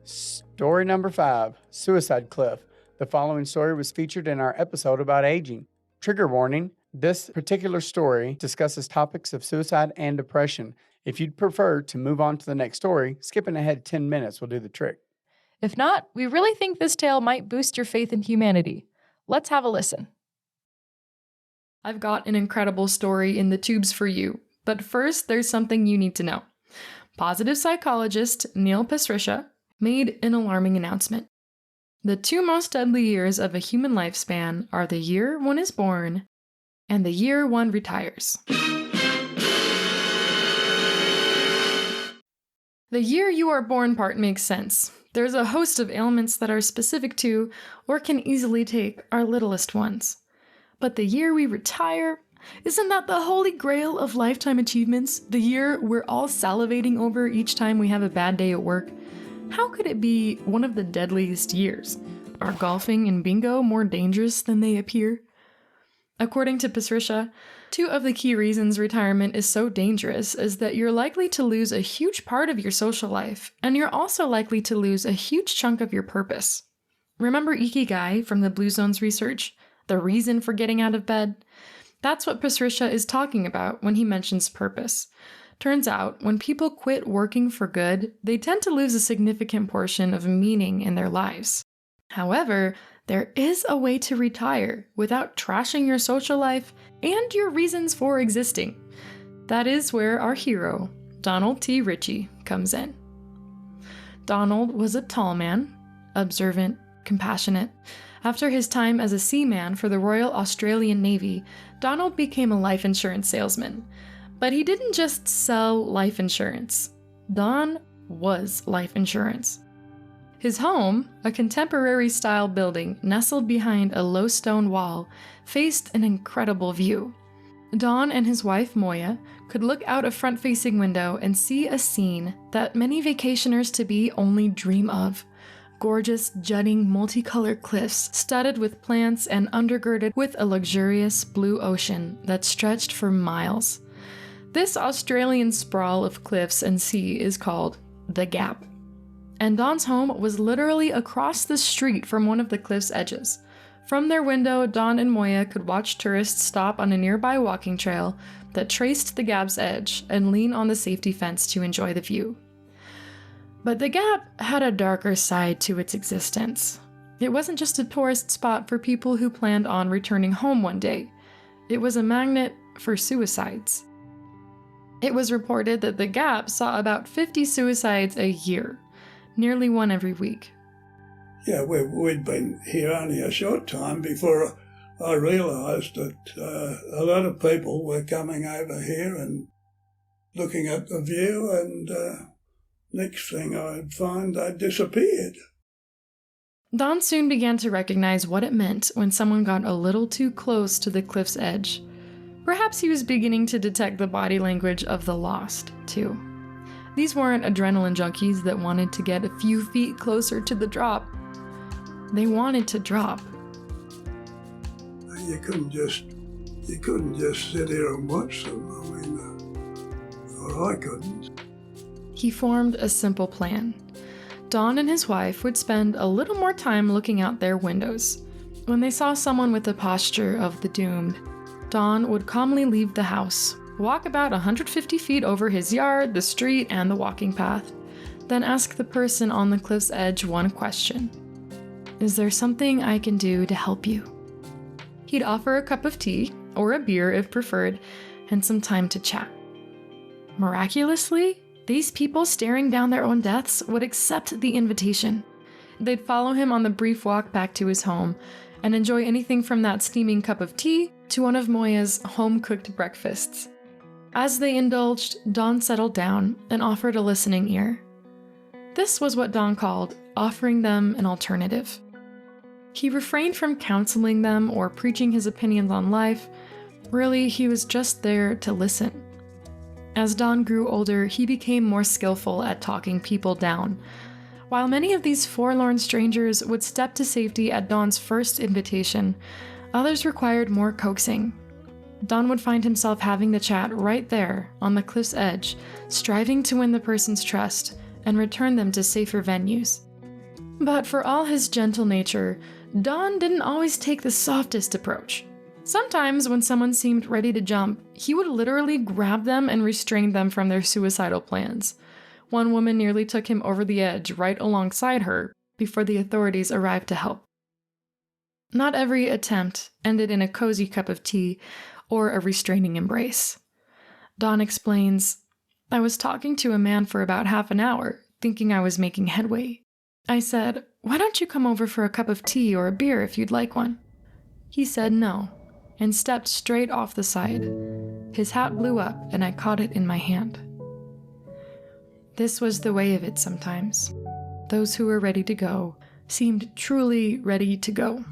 Story number 5, Suicide Cliff. The following story was featured in our episode about aging. Trigger warning, this particular story discusses topics of suicide and depression. If you'd prefer to move on to the next story, skipping ahead 10 minutes will do the trick. If not, we really think this tale might boost your faith in humanity. Let's have a listen. I've got an incredible story in the tubes for you, but first there's something you need to know. Positive psychologist Neil Pasricha made an alarming announcement. The 2 most deadly years of a human lifespan are the year one is born and the year one retires. The year you are born part makes sense. There's a host of ailments that are specific to, or can easily take, our littlest ones. But the year we retire, isn't that the holy grail of lifetime achievements? The year we're all salivating over each time we have a bad day at work? How could it be one of the deadliest years? Are golfing and bingo more dangerous than they appear? According to Pasricha, 2 of the key reasons retirement is so dangerous is that you're likely to lose a huge part of your social life, and you're also likely to lose a huge chunk of your purpose. Remember Ikigai from the Blue Zones research? The reason for getting out of bed? That's what Pasricha is talking about when he mentions purpose. Turns out, when people quit working for good, they tend to lose a significant portion of meaning in their lives. However, there is a way to retire without trashing your social life and your reasons for existing. That is where our hero, Donald T. Richie, comes in. Donald was a tall man, observant, compassionate. After his time as a seaman for the Royal Australian Navy, Donald became a life insurance salesman. But he didn't just sell life insurance. Don was life insurance. His home, a contemporary-style building nestled behind a low stone wall, faced an incredible view. Don and his wife, Moya, could look out a front-facing window and see a scene that many vacationers-to-be only dream of. Gorgeous, jutting, multicolored cliffs studded with plants and undergirded with a luxurious blue ocean that stretched for miles. This Australian sprawl of cliffs and sea is called the Gap. And Don's home was literally across the street from one of the cliff's edges. From their window, Don and Moya could watch tourists stop on a nearby walking trail that traced the Gap's edge and lean on the safety fence to enjoy the view. But the Gap had a darker side to its existence. It wasn't just a tourist spot for people who planned on returning home one day. It was a magnet for suicides. It was reported that the Gap saw about 50 suicides a year, nearly one every week. Yeah, we'd been here only a short time before I realised that a lot of people were coming over here and looking at the view, and next thing I'd find they'd disappeared. Don soon began to recognize what it meant when someone got a little too close to the cliff's edge. Perhaps he was beginning to detect the body language of the lost, too. These weren't adrenaline junkies that wanted to get a few feet closer to the drop. They wanted to drop. You couldn't just sit here and watch them. I mean, or I couldn't. He formed a simple plan. Don and his wife would spend a little more time looking out their windows. When they saw someone with the posture of the doomed, Don would calmly leave the house, walk about 150 feet over his yard, the street, and the walking path, then ask the person on the cliff's edge one question. Is there something I can do to help you? He'd offer a cup of tea, or a beer if preferred, and some time to chat. Miraculously, these people staring down their own deaths would accept the invitation. They'd follow him on the brief walk back to his home and enjoy anything from that steaming cup of tea to one of Moya's home-cooked breakfasts. As they indulged, Don settled down and offered a listening ear. This was what Don called offering them an alternative. He refrained from counseling them or preaching his opinions on life. Really, he was just there to listen. As Don grew older, he became more skillful at talking people down. While many of these forlorn strangers would step to safety at Don's first invitation, others required more coaxing. Don would find himself having the chat right there on the cliff's edge, striving to win the person's trust and return them to safer venues. But for all his gentle nature, Don didn't always take the softest approach. Sometimes when someone seemed ready to jump, he would literally grab them and restrain them from their suicidal plans. One woman nearly took him over the edge right alongside her before the authorities arrived to help. Not every attempt ended in a cozy cup of tea or a restraining embrace. Don explains, I was talking to a man for about half an hour, thinking I was making headway. I said, why don't you come over for a cup of tea or a beer if you'd like one? He said no, and stepped straight off the side. His hat blew up, and I caught it in my hand. This was the way of it sometimes. Those who were ready to go seemed truly ready to go.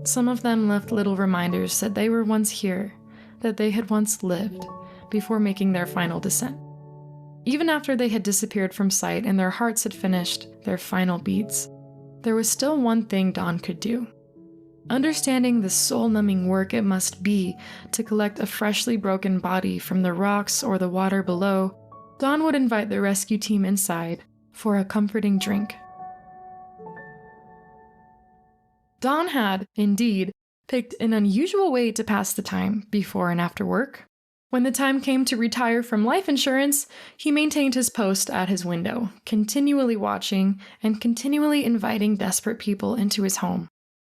Some of them left little reminders that they were once here, that they had once lived, before making their final descent. Even after they had disappeared from sight and their hearts had finished their final beats, there was still one thing Don could do. Understanding the soul-numbing work it must be to collect a freshly broken body from the rocks or the water below, Don would invite the rescue team inside for a comforting drink. Don had, indeed, picked an unusual way to pass the time before and after work. When the time came to retire from life insurance, he maintained his post at his window, continually watching and continually inviting desperate people into his home.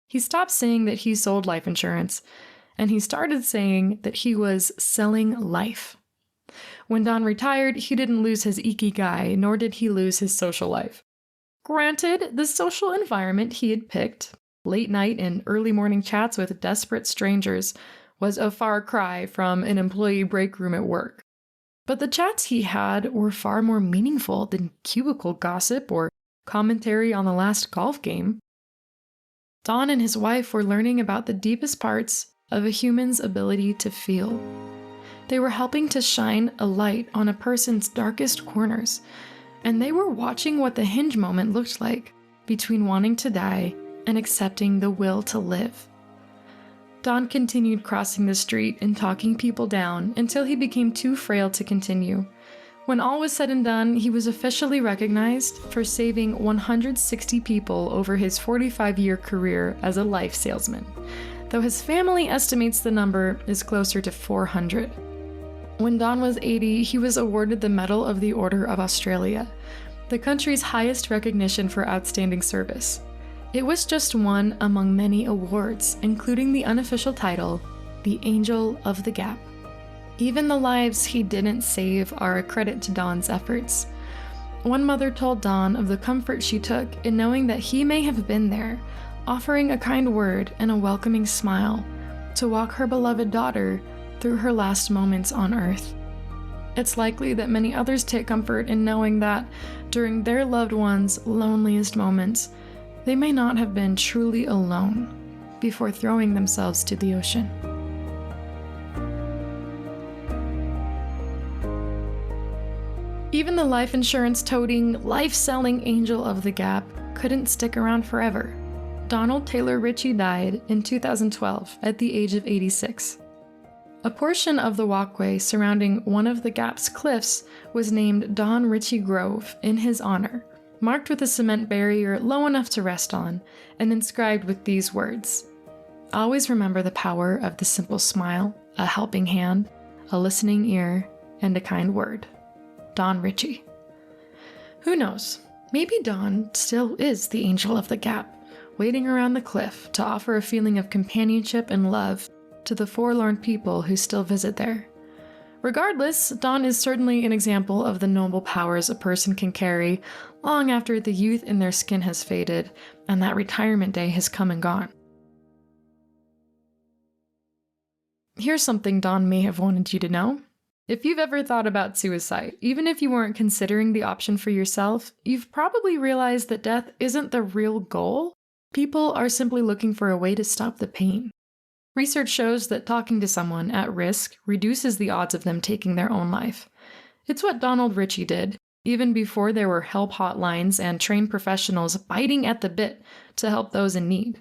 He stopped saying that he sold life insurance, and he started saying that he was selling life. When Don retired, he didn't lose his ikigai, nor did he lose his social life. Granted, the social environment he had picked, late night and early morning chats with desperate strangers, was a far cry from an employee break room at work. But the chats he had were far more meaningful than cubicle gossip or commentary on the last golf game. Don and his wife were learning about the deepest parts of a human's ability to feel. They were helping to shine a light on a person's darkest corners, and they were watching what the hinge moment looked like between wanting to die and accepting the will to live. Don continued crossing the street and talking people down until he became too frail to continue. When all was said and done, he was officially recognized for saving 160 people over his 45-year career as a life salesman, though his family estimates the number is closer to 400. When Don was 80, he was awarded the Medal of the Order of Australia, the country's highest recognition for outstanding service. It was just one among many awards, including the unofficial title, the Angel of the Gap. Even the lives he didn't save are a credit to Don's efforts. One mother told Don of the comfort she took in knowing that he may have been there, offering a kind word and a welcoming smile to walk her beloved daughter through her last moments on earth. It's likely that many others take comfort in knowing that during their loved ones' loneliest moments, they may not have been truly alone before throwing themselves to the ocean. Even the life insurance-toting, life-selling angel of the Gap couldn't stick around forever. Donald Taylor Richie died in 2012 at the age of 86. A portion of the walkway surrounding one of the Gap's cliffs was named Don Richie Grove in his honor, marked with a cement barrier low enough to rest on, and inscribed with these words: "Always remember the power of the simple smile, a helping hand, a listening ear, and a kind word. Don Richie." Who knows? Maybe Don still is the angel of the Gap, waiting around the cliff to offer a feeling of companionship and love to the forlorn people who still visit there. Regardless, Don is certainly an example of the noble powers a person can carry long after the youth in their skin has faded and that retirement day has come and gone. Here's something Don may have wanted you to know. If you've ever thought about suicide, even if you weren't considering the option for yourself, you've probably realized that death isn't the real goal. People are simply looking for a way to stop the pain. Research shows that talking to someone at risk reduces the odds of them taking their own life. It's what Donald Richie did, even before there were help hotlines and trained professionals biting at the bit to help those in need.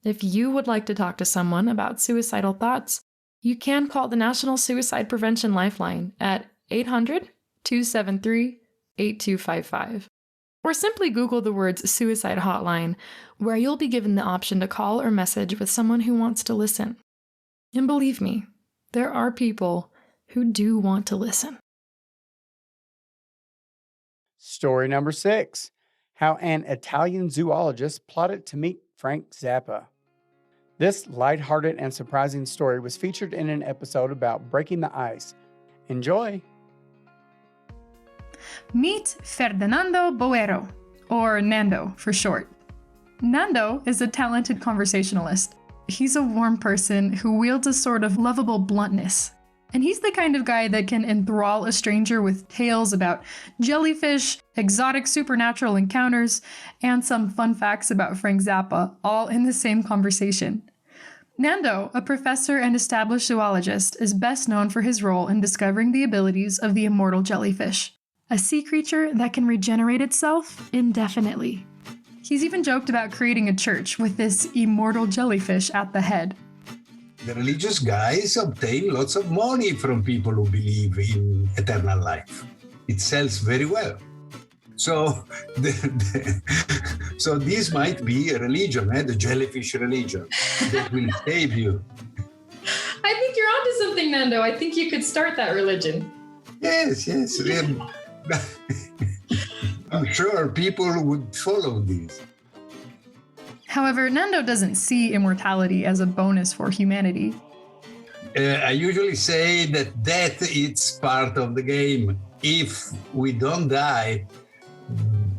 If you would like to talk to someone about suicidal thoughts, you can call the National Suicide Prevention Lifeline at 800-273-8255. Or simply Google the words suicide hotline, where you'll be given the option to call or message with someone who wants to listen. And believe me, there are people who do want to listen. Story number 6. How an Italian zoologist plotted to meet Frank Zappa. This lighthearted and surprising story was featured in an episode about breaking the ice. Enjoy! Meet Ferdinando Boero, or Nando for short. Nando is a talented conversationalist. He's a warm person who wields a sort of lovable bluntness. And he's the kind of guy that can enthrall a stranger with tales about jellyfish, exotic supernatural encounters, and some fun facts about Frank Zappa, all in the same conversation. Nando, a professor and established zoologist, is best known for his role in discovering the abilities of the immortal jellyfish, a sea creature that can regenerate itself indefinitely. He's even joked about creating a church with this immortal jellyfish at the head. The religious guys obtain lots of money from people who believe in eternal life. It sells very well. So, so this might be a religion, the jellyfish religion, that will save you. I think you're onto something, Nando. I think you could start that religion. Yes. I'm sure people would follow this. However, Nando doesn't see immortality as a bonus for humanity. I usually say that death is part of the game. If we don't die,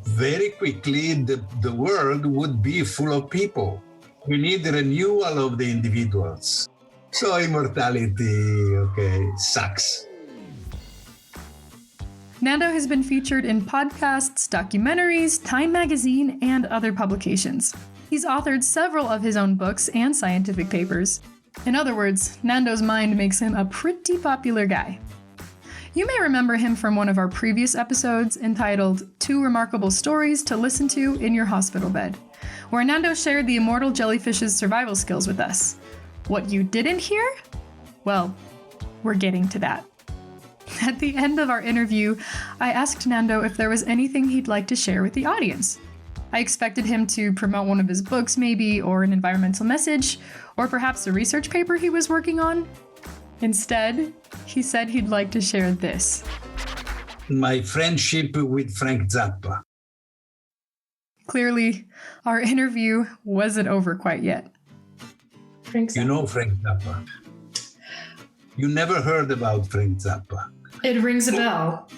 very quickly the world would be full of people. We need the renewal of the individuals. So immortality, sucks. Nando has been featured in podcasts, documentaries, Time magazine, and other publications. He's authored several of his own books and scientific papers. In other words, Nando's mind makes him a pretty popular guy. You may remember him from one of our previous episodes entitled 2 Remarkable Stories to Listen to in Your Hospital Bed, where Nando shared the immortal jellyfish's survival skills with us. What you didn't hear? Well, we're getting to that. At the end of our interview, I asked Nando if there was anything he'd like to share with the audience. I expected him to promote one of his books maybe, or an environmental message, or perhaps a research paper he was working on. Instead, he said he'd like to share this. My friendship with Frank Zappa. Clearly, our interview wasn't over quite yet. You know Frank Zappa. You never heard about Frank Zappa. It rings a bell.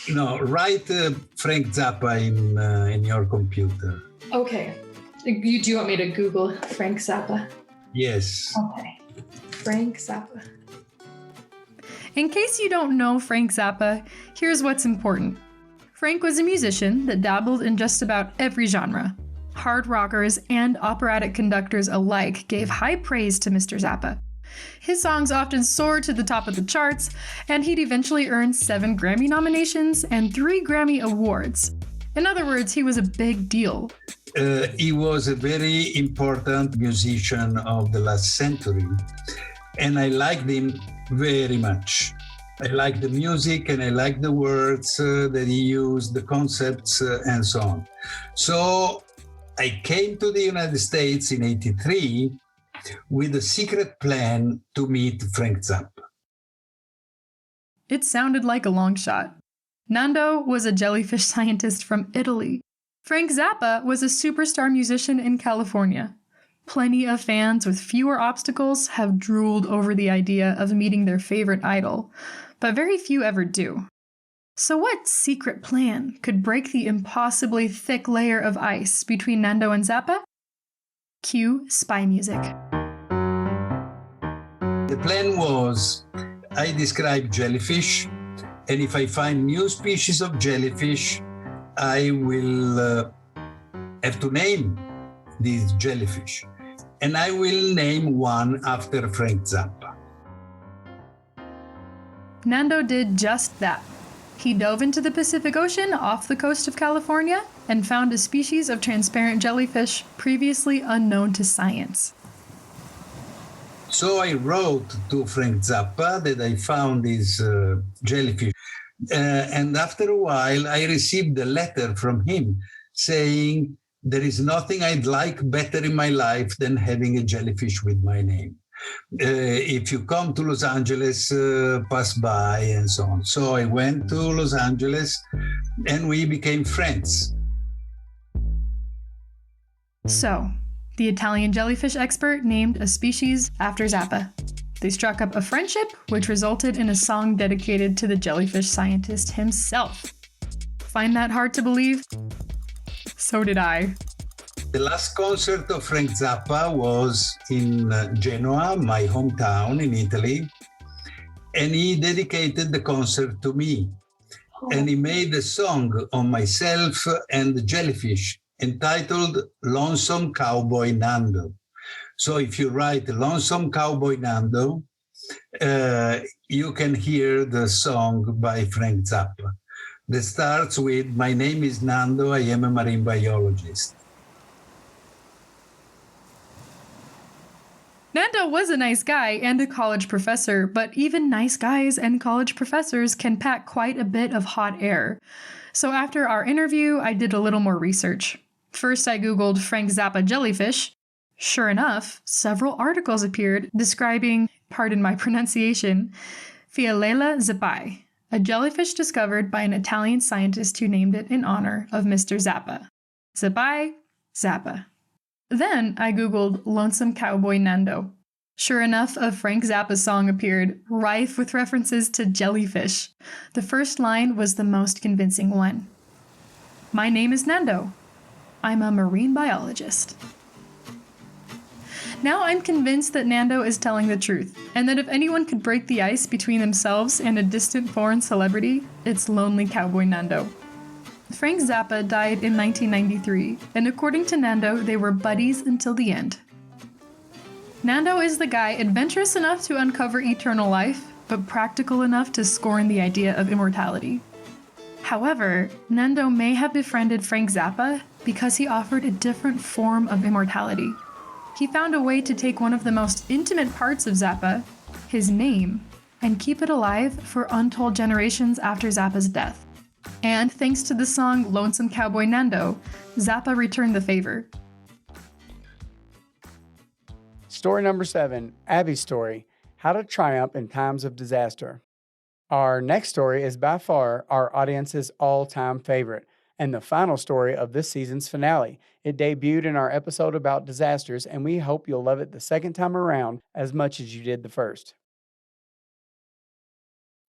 No, write Frank Zappa in your computer. Okay. Do you want me to Google Frank Zappa? Yes. Okay. Frank Zappa. In case you don't know Frank Zappa, here's what's important. Frank was a musician that dabbled in just about every genre. Hard rockers and operatic conductors alike gave high praise to Mr. Zappa. His songs often soared to the top of the charts, and he'd eventually earned 7 Grammy nominations and 3 Grammy Awards. In other words, he was a big deal. He was a very important musician of the last century, and I liked him very much. I like the music and I like the words that he used, the concepts and so on. So I came to the United States in '83 with a secret plan to meet Frank Zappa. It sounded like a long shot. Nando was a jellyfish scientist from Italy. Frank Zappa was a superstar musician in California. Plenty of fans with fewer obstacles have drooled over the idea of meeting their favorite idol, but very few ever do. So what secret plan could break the impossibly thick layer of ice between Nando and Zappa? Cue spy music. The plan was, I describe jellyfish, and if I find new species of jellyfish, I will have to name these jellyfish. And I will name one after Frank Zappa. Nando did just that. He dove into the Pacific Ocean off the coast of California and found a species of transparent jellyfish previously unknown to science. So I wrote to Frank Zappa that I found this jellyfish. And after a while, I received a letter from him saying, there is nothing I'd like better in my life than having a jellyfish with my name. If you come to Los Angeles, pass by and so on. So I went to Los Angeles and we became friends. So, the Italian jellyfish expert named a species after Zappa. They struck up a friendship, which resulted in a song dedicated to the jellyfish scientist himself. Find that hard to believe? So did I. The last concert of Frank Zappa was in Genoa, my hometown in Italy, and he dedicated the concert to me. And he made a song on myself and the jellyfish entitled Lonesome Cowboy Nando. So if you write Lonesome Cowboy Nando, you can hear the song by Frank Zappa that starts with, my name is Nando, I am a marine biologist. Nando was a nice guy and a college professor, but even nice guys and college professors can pack quite a bit of hot air. So after our interview, I did a little more research. First, I Googled Frank Zappa jellyfish. Sure enough, several articles appeared describing, pardon my pronunciation, Fialela zappai, a jellyfish discovered by an Italian scientist who named it in honor of Mr. Zappa. Zappai, Zappa. Then I Googled Lonesome Cowboy Nando. Sure enough, a Frank Zappa song appeared, rife with references to jellyfish. The first line was the most convincing one. My name is Nando. I'm a marine biologist. Now I'm convinced that Nando is telling the truth, and that if anyone could break the ice between themselves and a distant foreign celebrity, it's lonely cowboy Nando. Frank Zappa died in 1993, and according to Nando, they were buddies until the end. Nando is the guy adventurous enough to uncover eternal life, but practical enough to scorn the idea of immortality. However, Nando may have befriended Frank Zappa because he offered a different form of immortality. He found a way to take one of the most intimate parts of Zappa, his name, and keep it alive for untold generations after Zappa's death. And thanks to the song Lonesome Cowboy Nando, Zappa returned the favor. Story number 7, Abby's story, how to triumph in times of disaster. Our next story is by far our audience's all-time favorite, and the final story of this season's finale. It debuted in our episode about disasters, and we hope you'll love it the second time around as much as you did the first.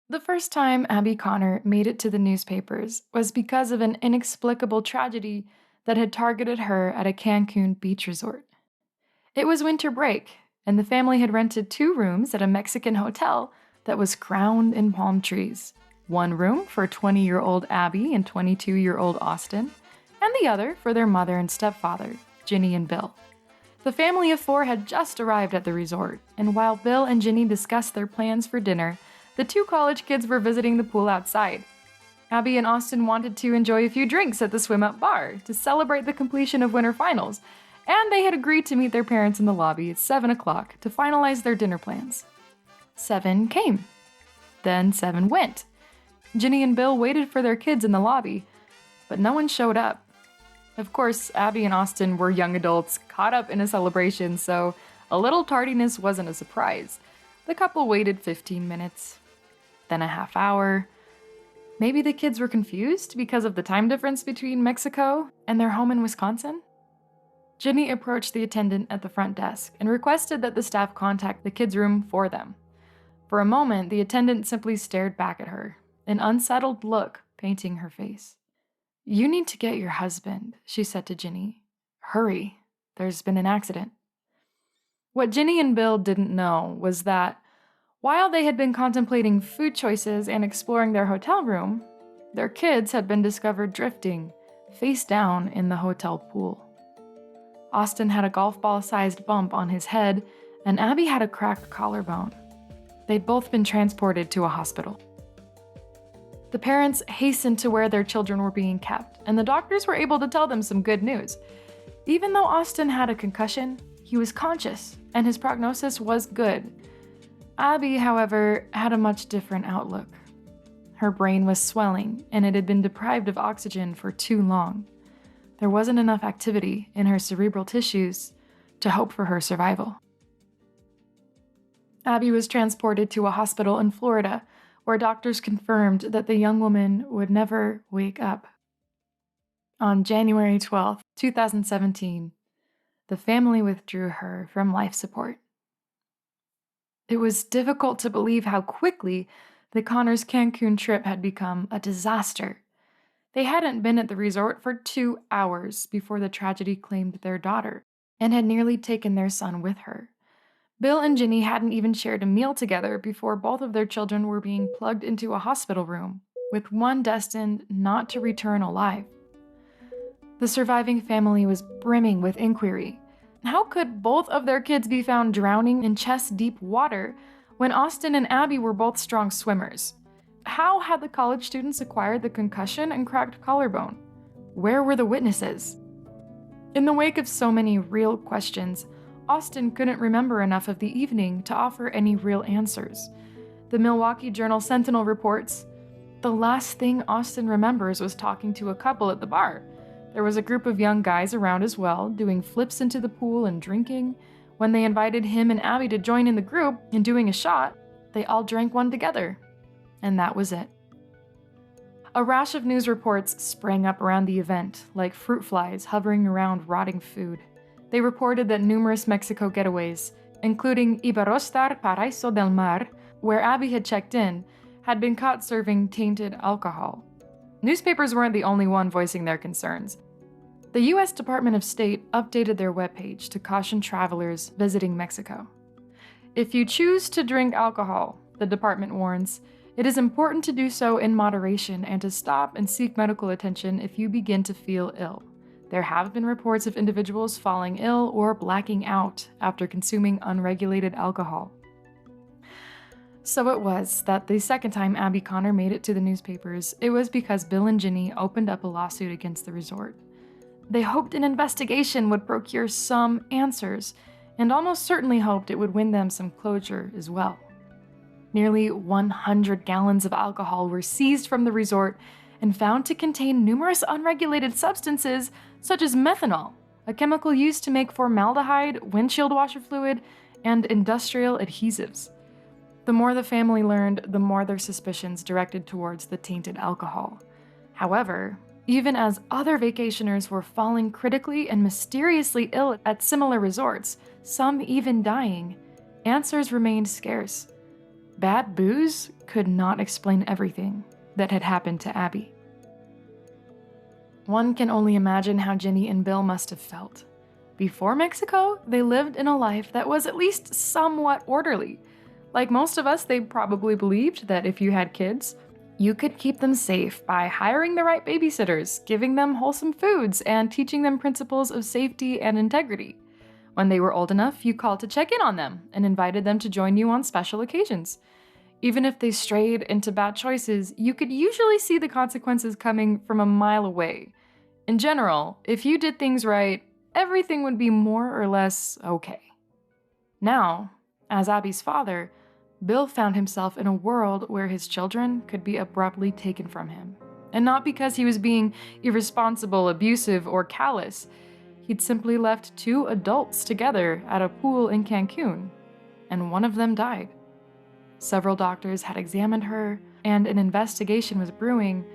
The first time Abby Connor made it to the newspapers was because of an inexplicable tragedy that had targeted her at a Cancun beach resort. It was winter break, and the family had rented 2 rooms at a Mexican hotel that was crowned in palm trees. One room for 20-year-old Abby and 22-year-old Austin, and the other for their mother and stepfather, Ginny and Bill. The family of 4 had just arrived at the resort, and while Bill and Ginny discussed their plans for dinner, the 2 college kids were visiting the pool outside. Abby and Austin wanted to enjoy a few drinks at the swim-up bar to celebrate the completion of winter finals, and they had agreed to meet their parents in the lobby at 7 o'clock to finalize their dinner plans. 7 came. Then 7 went. Ginny and Bill waited for their kids in the lobby, but no one showed up. Of course, Abby and Austin were young adults caught up in a celebration, so a little tardiness wasn't a surprise. The couple waited 15 minutes, then a half hour. Maybe the kids were confused because of the time difference between Mexico and their home in Wisconsin? Ginny approached the attendant at the front desk and requested that the staff contact the kids' room for them. For a moment, the attendant simply stared back at her, an unsettled look painting her face. "You need to get your husband," she said to Ginny. "Hurry, there's been an accident." What Ginny and Bill didn't know was that, while they had been contemplating food choices and exploring their hotel room, their kids had been discovered drifting, face down in the hotel pool. Austin had a golf ball-sized bump on his head, and Abby had a cracked collarbone. They'd both been transported to a hospital. The parents hastened to where their children were being kept, and the doctors were able to tell them some good news. Even though Austin had a concussion, he was conscious, and his prognosis was good. Abby, however, had a much different outlook. Her brain was swelling, and it had been deprived of oxygen for too long. There wasn't enough activity in her cerebral tissues to hope for her survival. Abby was transported to a hospital in Florida, where doctors confirmed that the young woman would never wake up. On January 12, 2017, the family withdrew her from life support. It was difficult to believe how quickly the Connors' Cancun trip had become a disaster. They hadn't been at the resort for 2 hours before the tragedy claimed their daughter, and had nearly taken their son with her. Bill and Ginny hadn't even shared a meal together before both of their children were being plugged into a hospital room, with one destined not to return alive. The surviving family was brimming with inquiry. How could both of their kids be found drowning in chest-deep water when Austin and Abby were both strong swimmers? How had the college students acquired the concussion and cracked collarbone? Where were the witnesses? In the wake of so many real questions, Austin couldn't remember enough of the evening to offer any real answers. The Milwaukee Journal-Sentinel reports, the last thing Austin remembers was talking to a couple at the bar. There was a group of young guys around as well, doing flips into the pool and drinking. When they invited him and Abby to join in the group in doing a shot, they all drank one together. And that was it. A rash of news reports sprang up around the event, like fruit flies hovering around rotting food. They reported that numerous Mexico getaways, including Iberostar Paraíso del Mar, where Abby had checked in, had been caught serving tainted alcohol. Newspapers weren't the only one voicing their concerns. The U.S. Department of State updated their webpage to caution travelers visiting Mexico. If you choose to drink alcohol, the department warns, it is important to do so in moderation and to stop and seek medical attention if you begin to feel ill. There have been reports of individuals falling ill or blacking out after consuming unregulated alcohol. So it was that the second time Abby Connor made it to the newspapers, it was because Bill and Ginny opened up a lawsuit against the resort. They hoped an investigation would procure some answers, and almost certainly hoped it would win them some closure as well. Nearly 100 gallons of alcohol were seized from the resort and found to contain numerous unregulated substances such as methanol, a chemical used to make formaldehyde, windshield washer fluid, and industrial adhesives. The more the family learned, the more their suspicions directed towards the tainted alcohol. However, even as other vacationers were falling critically and mysteriously ill at similar resorts, some even dying, answers remained scarce. bad booze could not explain everything that had happened to Abby. One can only imagine how Ginny and Bill must have felt. Before Mexico, they lived in a life that was at least somewhat orderly. Like most of us, they probably believed that if you had kids, you could keep them safe by hiring the right babysitters, giving them wholesome foods, and teaching them principles of safety and integrity. When they were old enough, you called to check in on them and invited them to join you on special occasions. Even if they strayed into bad choices, you could usually see the consequences coming from a mile away. In general, if you did things right, everything would be more or less okay. Now, as Abby's father, Bill found himself in a world where his children could be abruptly taken from him. And not because he was being irresponsible, abusive, or callous. He'd simply left 2 adults together at a pool in Cancun, and one of them died. Several doctors had examined her, and an investigation was brewing,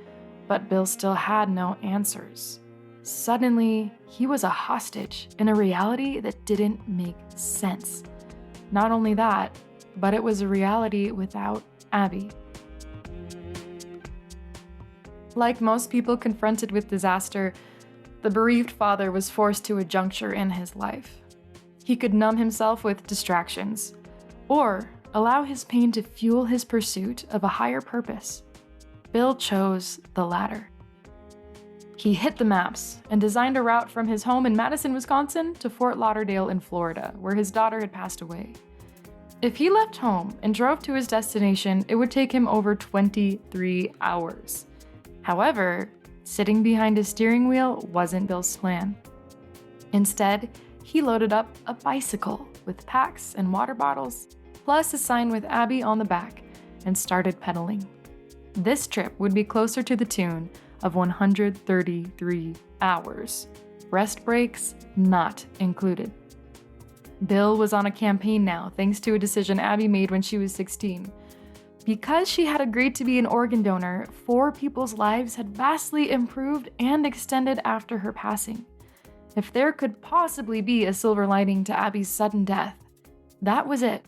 but Bill still had no answers. Suddenly, he was a hostage in a reality that didn't make sense. Not only that, but it was a reality without Abby. Like most people confronted with disaster, the bereaved father was forced to a juncture in his life. He could numb himself with distractions, or allow his pain to fuel his pursuit of a higher purpose. Bill chose the latter. He hit the maps and designed a route from his home in Madison, Wisconsin to Fort Lauderdale in Florida, where his daughter had passed away. If he left home and drove to his destination, it would take him over 23 hours. However, sitting behind his steering wheel wasn't Bill's plan. Instead, he loaded up a bicycle with packs and water bottles, plus a sign with Abby on the back, and started pedaling. This trip would be closer to the tune of 133 hours, rest breaks not included. Bill was on a campaign now, thanks to a decision Abby made when she was 16. Because she had agreed to be an organ donor, 4 people's lives had vastly improved and extended after her passing. If there could possibly be a silver lining to Abby's sudden death, that was it.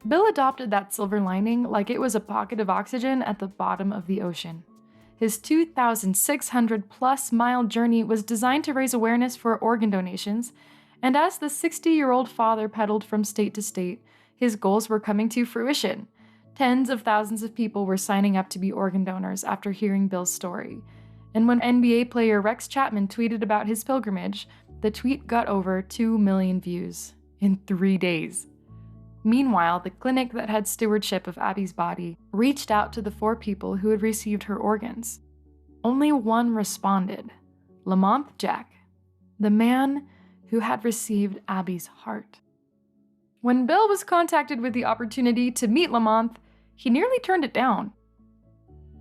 Bill adopted that silver lining like it was a pocket of oxygen at the bottom of the ocean. His 2,600-plus mile journey was designed to raise awareness for organ donations, and as the 60-year-old father pedaled from state to state, his goals were coming to fruition. Tens of thousands of people were signing up to be organ donors after hearing Bill's story. And when NBA player Rex Chapman tweeted about his pilgrimage, the tweet got over 2 million views in 3 days. Meanwhile, the clinic that had stewardship of Abby's body reached out to the 4 people who had received her organs. Only one responded, Lamont Jack, the man who had received Abby's heart. When Bill was contacted with the opportunity to meet Lamont, he nearly turned it down.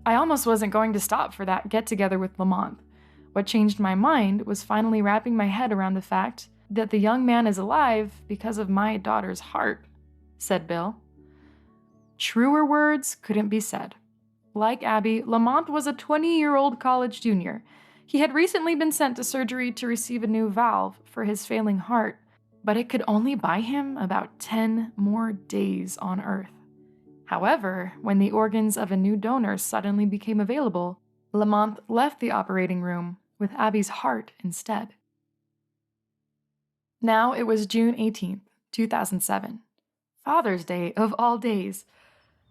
I almost wasn't going to stop for that get-together with Lamont. What changed my mind was finally wrapping my head around the fact that the young man is alive because of my daughter's heart, said Bill. Truer words couldn't be said. Like Abby, Lamont was a 20-year-old college junior. He had recently been sent to surgery to receive a new valve for his failing heart, but it could only buy him about 10 more days on Earth. However, when the organs of a new donor suddenly became available, Lamont left the operating room with Abby's heart instead. Now it was June 18th, 2007. Father's Day of all days.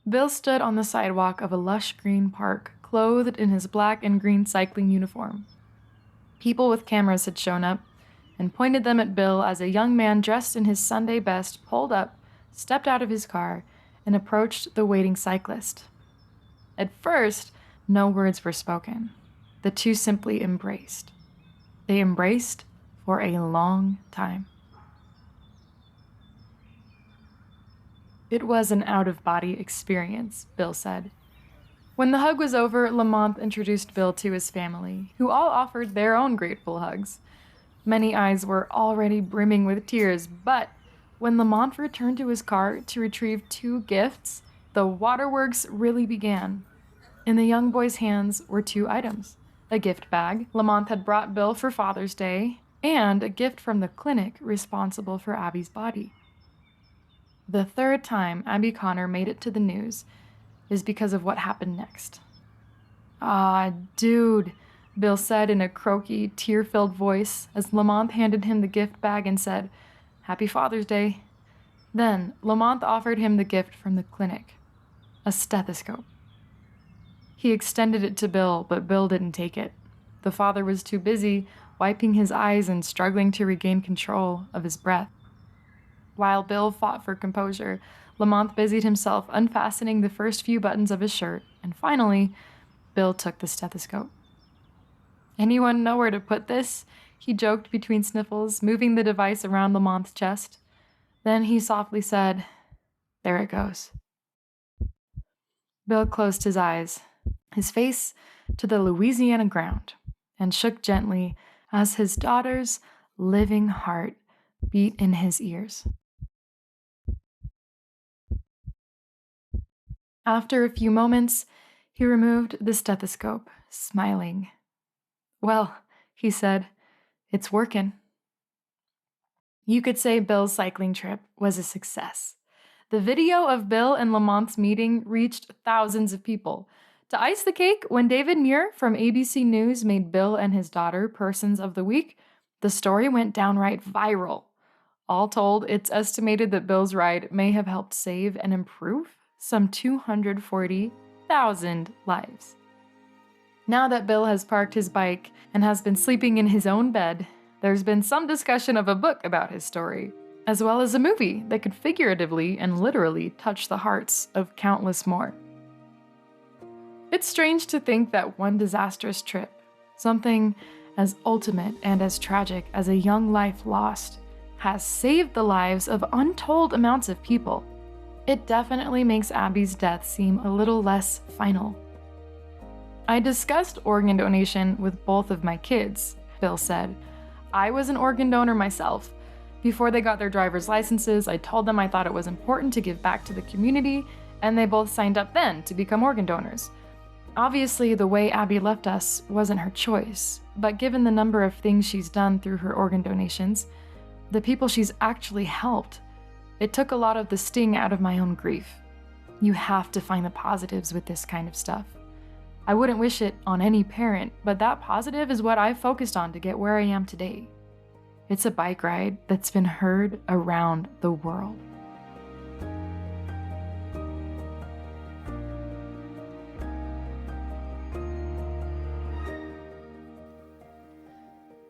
Bill stood on the sidewalk of a lush green park, clothed in his black and green cycling uniform. People with cameras had shown up and pointed them at Bill as a young man dressed in his Sunday best pulled up, stepped out of his car, and approached the waiting cyclist. At first, no words were spoken. The two simply embraced. They embraced for a long time. It was an out-of-body experience, Bill said. When the hug was over, Lamont introduced Bill to his family, who all offered their own grateful hugs. Many eyes were already brimming with tears, but when Lamont returned to his car to retrieve 2 gifts, the waterworks really began. In the young boy's hands were 2 items: a gift bag Lamont had brought Bill for Father's Day, and a gift from the clinic responsible for Abby's body. The third time Abby Connor made it to the news is because of what happened next. "Ah, dude," Bill said in a croaky, tear-filled voice as Lamont handed him the gift bag and said, "Happy Father's Day." Then Lamont offered him the gift from the clinic, a stethoscope. He extended it to Bill, but Bill didn't take it. The father was too busy wiping his eyes and struggling to regain control of his breath. While Bill fought for composure, Lamont busied himself unfastening the first few buttons of his shirt, and finally, Bill took the stethoscope. "Anyone know where to put this?" he joked between sniffles, moving the device around Lamont's chest. Then he softly said, "There it goes." Bill closed his eyes, his face to the Louisiana ground, and shook gently as his daughter's living heart beat in his ears. After a few moments, he removed the stethoscope, smiling. "Well," he said, "it's working." You could say Bill's cycling trip was a success. The video of Bill and Lamont's meeting reached thousands of people. To ice the cake, when David Muir from ABC News made Bill and his daughter Persons of the Week, the story went downright viral. All told, it's estimated that Bill's ride may have helped save and improve some 240,000 lives. Now that Bill has parked his bike and has been sleeping in his own bed, there's been some discussion of a book about his story, as well as a movie that could figuratively and literally touch the hearts of countless more. It's strange to think that one disastrous trip, something as ultimate and as tragic as a young life lost, has saved the lives of untold amounts of people. It definitely makes Abby's death seem a little less final. "I discussed organ donation with both of my kids," Bill said. "I was an organ donor myself. Before they got their driver's licenses, I told them I thought it was important to give back to the community, and they both signed up then to become organ donors. Obviously, the way Abby left us wasn't her choice, but given the number of things she's done through her organ donations, the people she's actually helped, it took a lot of the sting out of my own grief. You have to find the positives with this kind of stuff. I wouldn't wish it on any parent, but that positive is what I've focused on to get where I am today. It's a bike ride that's been heard around the world."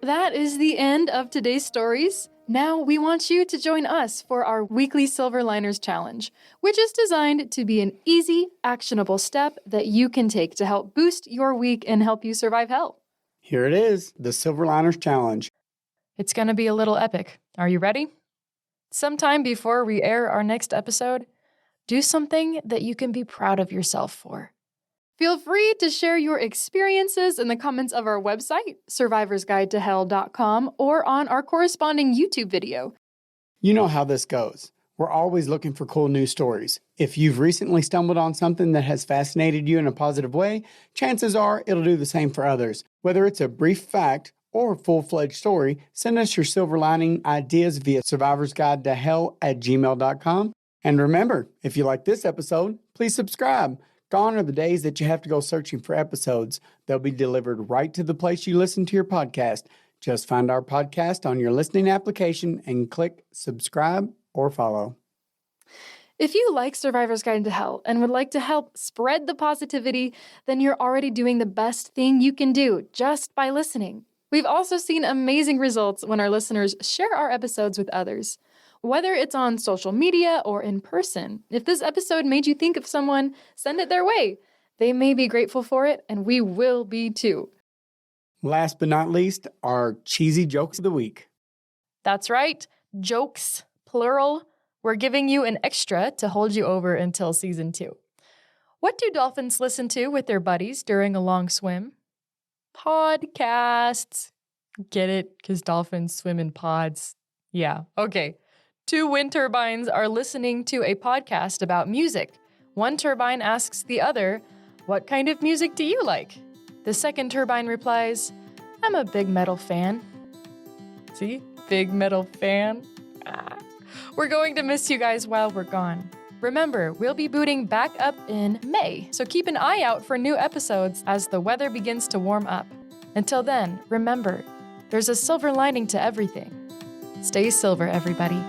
That is the end of today's stories. Now we want you to join us for our weekly Silver Liners Challenge, which is designed to be an easy, actionable step that you can take to help boost your week and help you survive hell. Here it is, the Silver Liners Challenge. It's going to be a little epic. Are you ready? Sometime before we air our next episode, do something that you can be proud of yourself for. Feel free to share your experiences in the comments of our website, survivorsguidetohell.com, or on our corresponding YouTube video. You know how this goes. We're always looking for cool news stories. If you've recently stumbled on something that has fascinated you in a positive way, chances are it'll do the same for others. Whether it's a brief fact or a full-fledged story, send us your silver lining ideas via survivorsguidetohell@gmail.com. And remember, if you like this episode, please subscribe. Gone are the days that you have to go searching for episodes. They'll be delivered right to the place you listen to your podcast. Just find our podcast on your listening application and click subscribe or follow. If you like Survivor's Guide to Hell and would like to help spread the positivity, then you're already doing the best thing you can do just by listening. We've also seen amazing results when our listeners share our episodes with others. Whether it's on social media or in person, if this episode made you think of someone, send it their way. They may be grateful for it, and we will be too. Last but not least, our cheesy jokes of the week. That's right, jokes, plural. We're giving you an extra to hold you over until season 2. What do dolphins listen to with their buddies during a long swim? Podcasts. Get it? Because dolphins swim in pods. Yeah, okay. 2 wind turbines are listening to a podcast about music. One turbine asks the other, "What kind of music do you like?" The second turbine replies, "I'm a big metal fan." See? Big metal fan. We're going to miss you guys while we're gone. Remember, we'll be booting back up in May, so keep an eye out for new episodes as the weather begins to warm up. Until then, remember, there's a silver lining to everything. Stay silver, everybody.